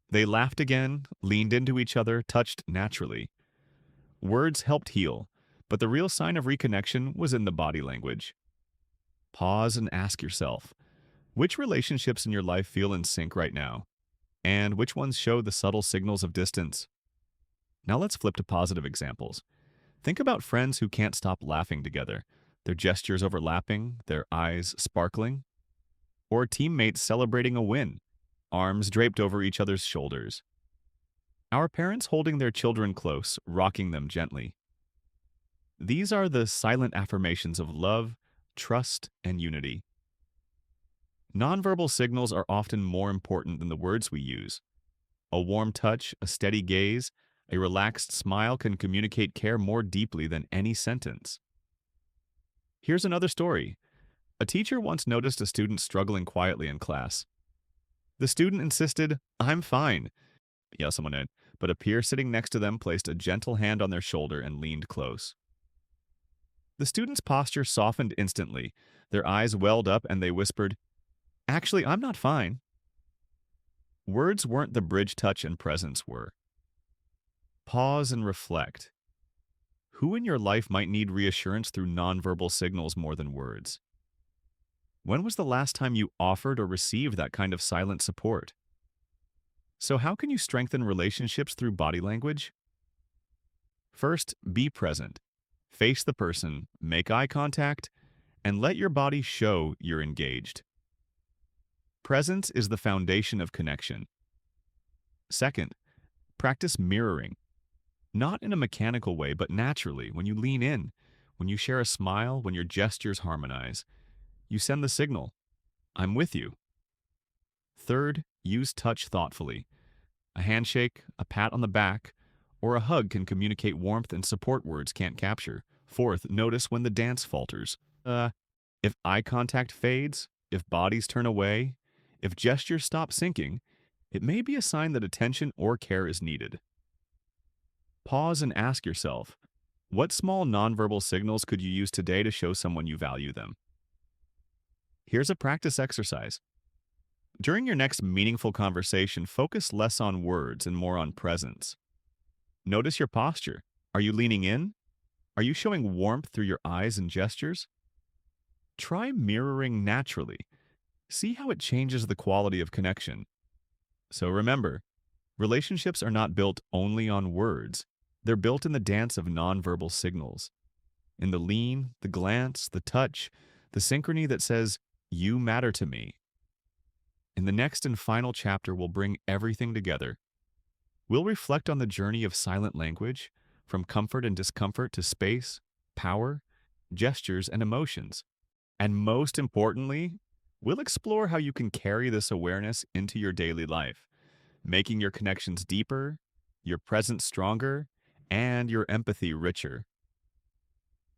They laughed again, leaned into each other, touched naturally. Words helped heal, but the real sign of reconnection was in the body language. Pause and ask yourself, which relationships in your life feel in sync right now? And which ones show the subtle signals of distance? Now let's flip to positive examples. Think about friends who can't stop laughing together, their gestures overlapping, their eyes sparkling. Or teammates celebrating a win, arms draped over each other's shoulders. Our parents holding their children close, rocking them gently. These are the silent affirmations of love, trust, and unity. Nonverbal signals are often more important than the words we use. A warm touch, a steady gaze, a relaxed smile can communicate care more deeply than any sentence. Here's another story. A teacher once noticed a student struggling quietly in class. The student insisted, "I'm fine." Yeah, someone did, but a peer sitting next to them placed a gentle hand on their shoulder and leaned close. The student's posture softened instantly. Their eyes welled up and they whispered, "Actually, I'm not fine." Words weren't the bridge touch and presence were. Pause and reflect. Who in your life might need reassurance through nonverbal signals more than words? When was the last time you offered or received that kind of silent support? So, how can you strengthen relationships through body language? First, be present. Face the person, make eye contact, and let your body show you're engaged. Presence is the foundation of connection. Second, practice mirroring. Not in a mechanical way, but naturally, when you lean in, when you share a smile, when your gestures harmonize, you send the signal, I'm with you. Third, use touch thoughtfully. A handshake, a pat on the back, or a hug can communicate warmth and support words can't capture. Fourth, notice when the dance falters. If eye contact fades, if bodies turn away, if gestures stop syncing, it may be a sign that attention or care is needed. Pause and ask yourself, what small nonverbal signals could you use today to show someone you value them? Here's a practice exercise. During your next meaningful conversation, focus less on words and more on presence. Notice your posture. Are you leaning in? Are you showing warmth through your eyes and gestures? Try mirroring naturally. See how it changes the quality of connection. So remember, relationships are not built only on words. They're built in the dance of nonverbal signals. In the lean, the glance, the touch, the synchrony that says, you matter to me. In the next and final chapter, we'll bring everything together. We'll reflect on the journey of silent language, from comfort and discomfort to space, power, gestures, and emotions. And most importantly, we'll explore how you can carry this awareness into your daily life, making your connections deeper, your presence stronger, and your empathy richer.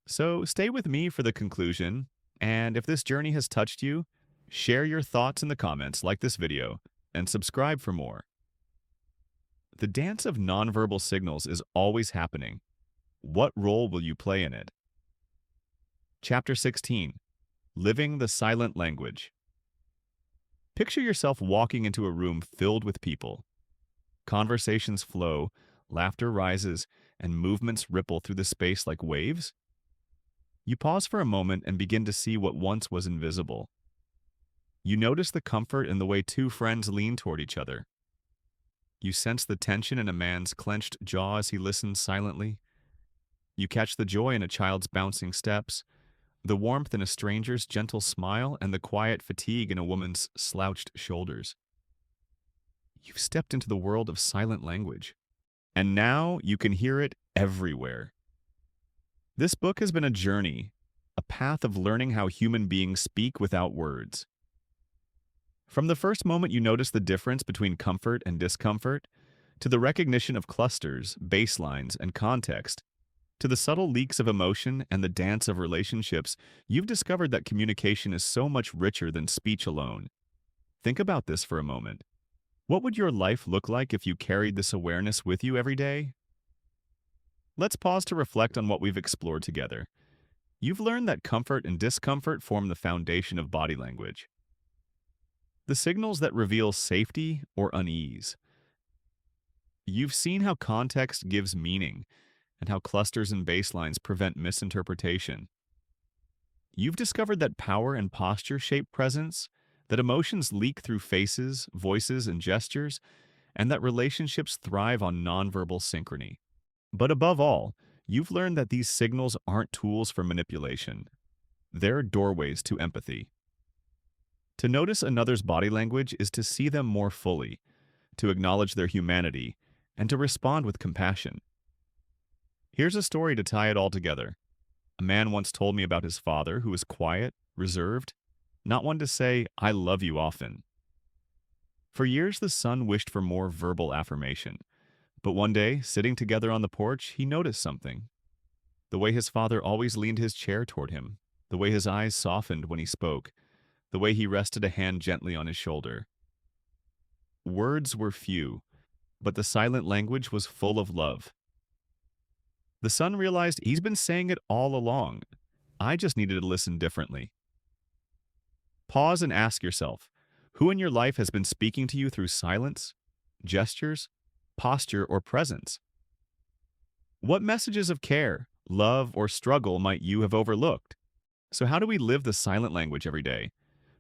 So stay with me for the conclusion, and if this journey has touched you, share your thoughts in the comments, like this video, and subscribe for more. The dance of nonverbal signals is always happening. What role will you play in it? Chapter 16. Living the Silent Language. Picture yourself walking into a room filled with people. Conversations flow, laughter rises, and movements ripple through the space like waves. You pause for a moment and begin to see what once was invisible. You notice the comfort in the way two friends lean toward each other. You sense the tension in a man's clenched jaw as he listens silently. You catch the joy in a child's bouncing steps, the warmth in a stranger's gentle smile, and the quiet fatigue in a woman's slouched shoulders. You've stepped into the world of silent language, and now you can hear it everywhere. This book has been a journey, a path of learning how human beings speak without words. From the first moment you notice the difference between comfort and discomfort, to the recognition of clusters, baselines, and context, to the subtle leaks of emotion and the dance of relationships, you've discovered that communication is so much richer than speech alone. Think about this for a moment. What would your life look like if you carried this awareness with you every day? Let's pause to reflect on what we've explored together. You've learned that comfort and discomfort form the foundation of body language. The signals that reveal safety or unease. You've seen how context gives meaning and how clusters and baselines prevent misinterpretation. You've discovered that power and posture shape presence, that emotions leak through faces, voices, and gestures, and that relationships thrive on nonverbal synchrony. But above all, you've learned that these signals aren't tools for manipulation. They're doorways to empathy. To notice another's body language is to see them more fully, to acknowledge their humanity, and to respond with compassion. Here's a story to tie it all together. A man once told me about his father, who was quiet, reserved, not one to say, "I love you" often. For years, the son wished for more verbal affirmation. But one day, sitting together on the porch, he noticed something. The way his father always leaned his chair toward him, the way his eyes softened when he spoke, the way he rested a hand gently on his shoulder. Words were few, but the silent language was full of love. The son realized he's been saying it all along. I just needed to listen differently. Pause and ask yourself, who in your life has been speaking to you through silence, gestures, posture, or presence? What messages of care love, or struggle might you have overlooked? So how do we live the silent language every day?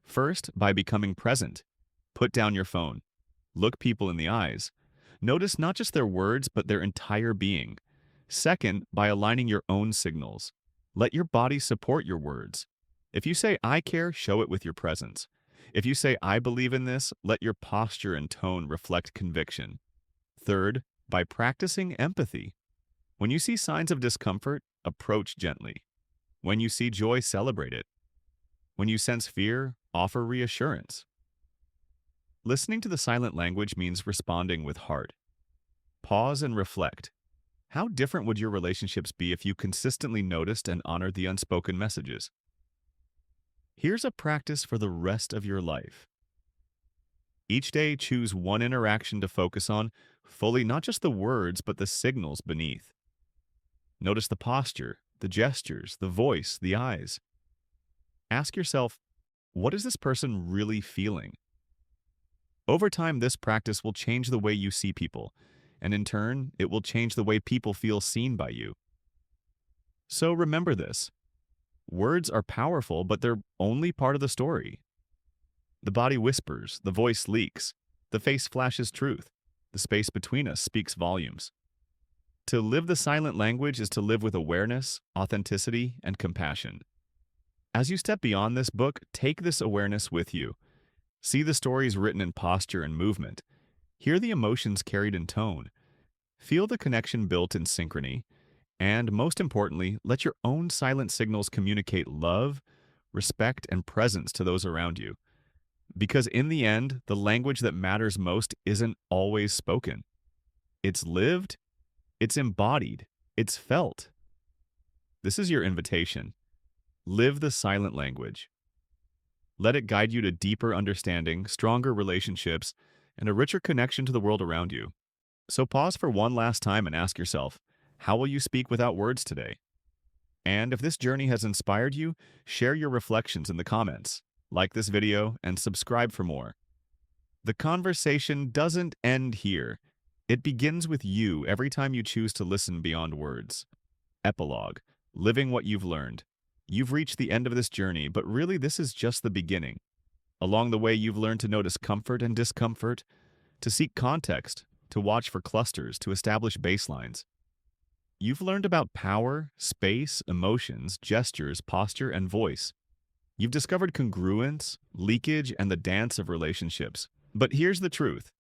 First, by becoming present. Put down your phone. Look people in the eyes. Notice not just their words, but their entire being. Second, by aligning your own signals. Let your body support your words. If you say, I care, show it with your presence. If you say, I believe in this, let your posture and tone reflect conviction. Third, by practicing empathy. When you see signs of discomfort, approach gently. When you see joy, celebrate it. When you sense fear, offer reassurance. Listening to the silent language means responding with heart. Pause and reflect. How different would your relationships be if you consistently noticed and honored the unspoken messages? Here's a practice for the rest of your life. Each day, choose one interaction to focus on, fully not just the words, but the signals beneath. Notice the posture, the gestures, the voice, the eyes. Ask yourself, what is this person really feeling? Over time, this practice will change the way you see people, and in turn, it will change the way people feel seen by you. So remember this. Words are powerful, but they're only part of the story. The body whispers, the voice leaks, the face flashes truth, the space between us speaks volumes. To live the silent language is to live with awareness, authenticity, and compassion. As you step beyond this book, take this awareness with you. See the stories written in posture and movement. Hear the emotions carried in tone. Feel the connection built in synchrony. And most importantly, let your own silent signals communicate love, respect, and presence to those around you. Because in the end, the language that matters most isn't always spoken. It's lived, it's embodied, it's felt. This is your invitation. Live the silent language. Let it guide you to deeper understanding, stronger relationships, and a richer connection to the world around you. So pause for one last time and ask yourself, how will you speak without words today? And if this journey has inspired you, share your reflections in the comments, like this video, and subscribe for more. The conversation doesn't end here. It begins with you every time you choose to listen beyond words. Epilogue. Living what you've learned. You've reached the end of this journey, but really this is just the beginning. Along the way, you've learned to notice comfort and discomfort, to seek context, to watch for clusters, to establish baselines. You've learned about power, space, emotions, gestures, posture, and voice. You've discovered congruence, leakage, and the dance of relationships. But here's the truth.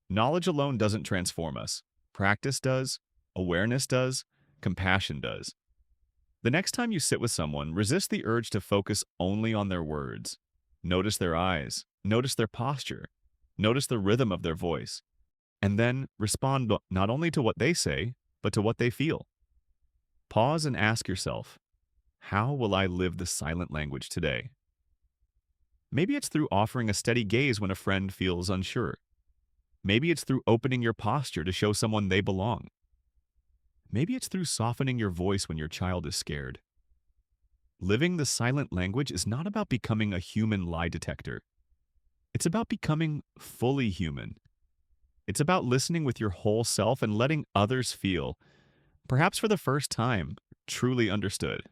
Knowledge alone doesn't transform us. Practice does, awareness does, compassion does. The next time you sit with someone, resist the urge to focus only on their words. Notice their eyes, notice their posture, notice the rhythm of their voice, and then respond not only to what they say, but to what they feel. Pause and ask yourself, how will I live the silent language today? Maybe it's through offering a steady gaze when a friend feels unsure. Maybe it's through opening your posture to show someone they belong. Maybe it's through softening your voice when your child is scared. Living the silent language is not about becoming a human lie detector. It's about becoming fully human. It's about listening with your whole self and letting others feel, perhaps for the first time, truly understood.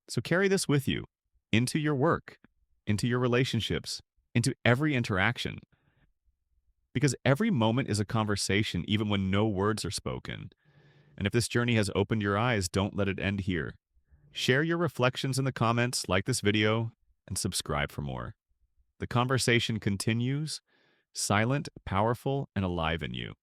So carry this with you, into your work, into your relationships, into every interaction. Because every moment is a conversation even when no words are spoken. And if this journey has opened your eyes, don't let it end here. Share your reflections in the comments, like this video, and subscribe for more. The conversation continues, silent, powerful, and alive in you.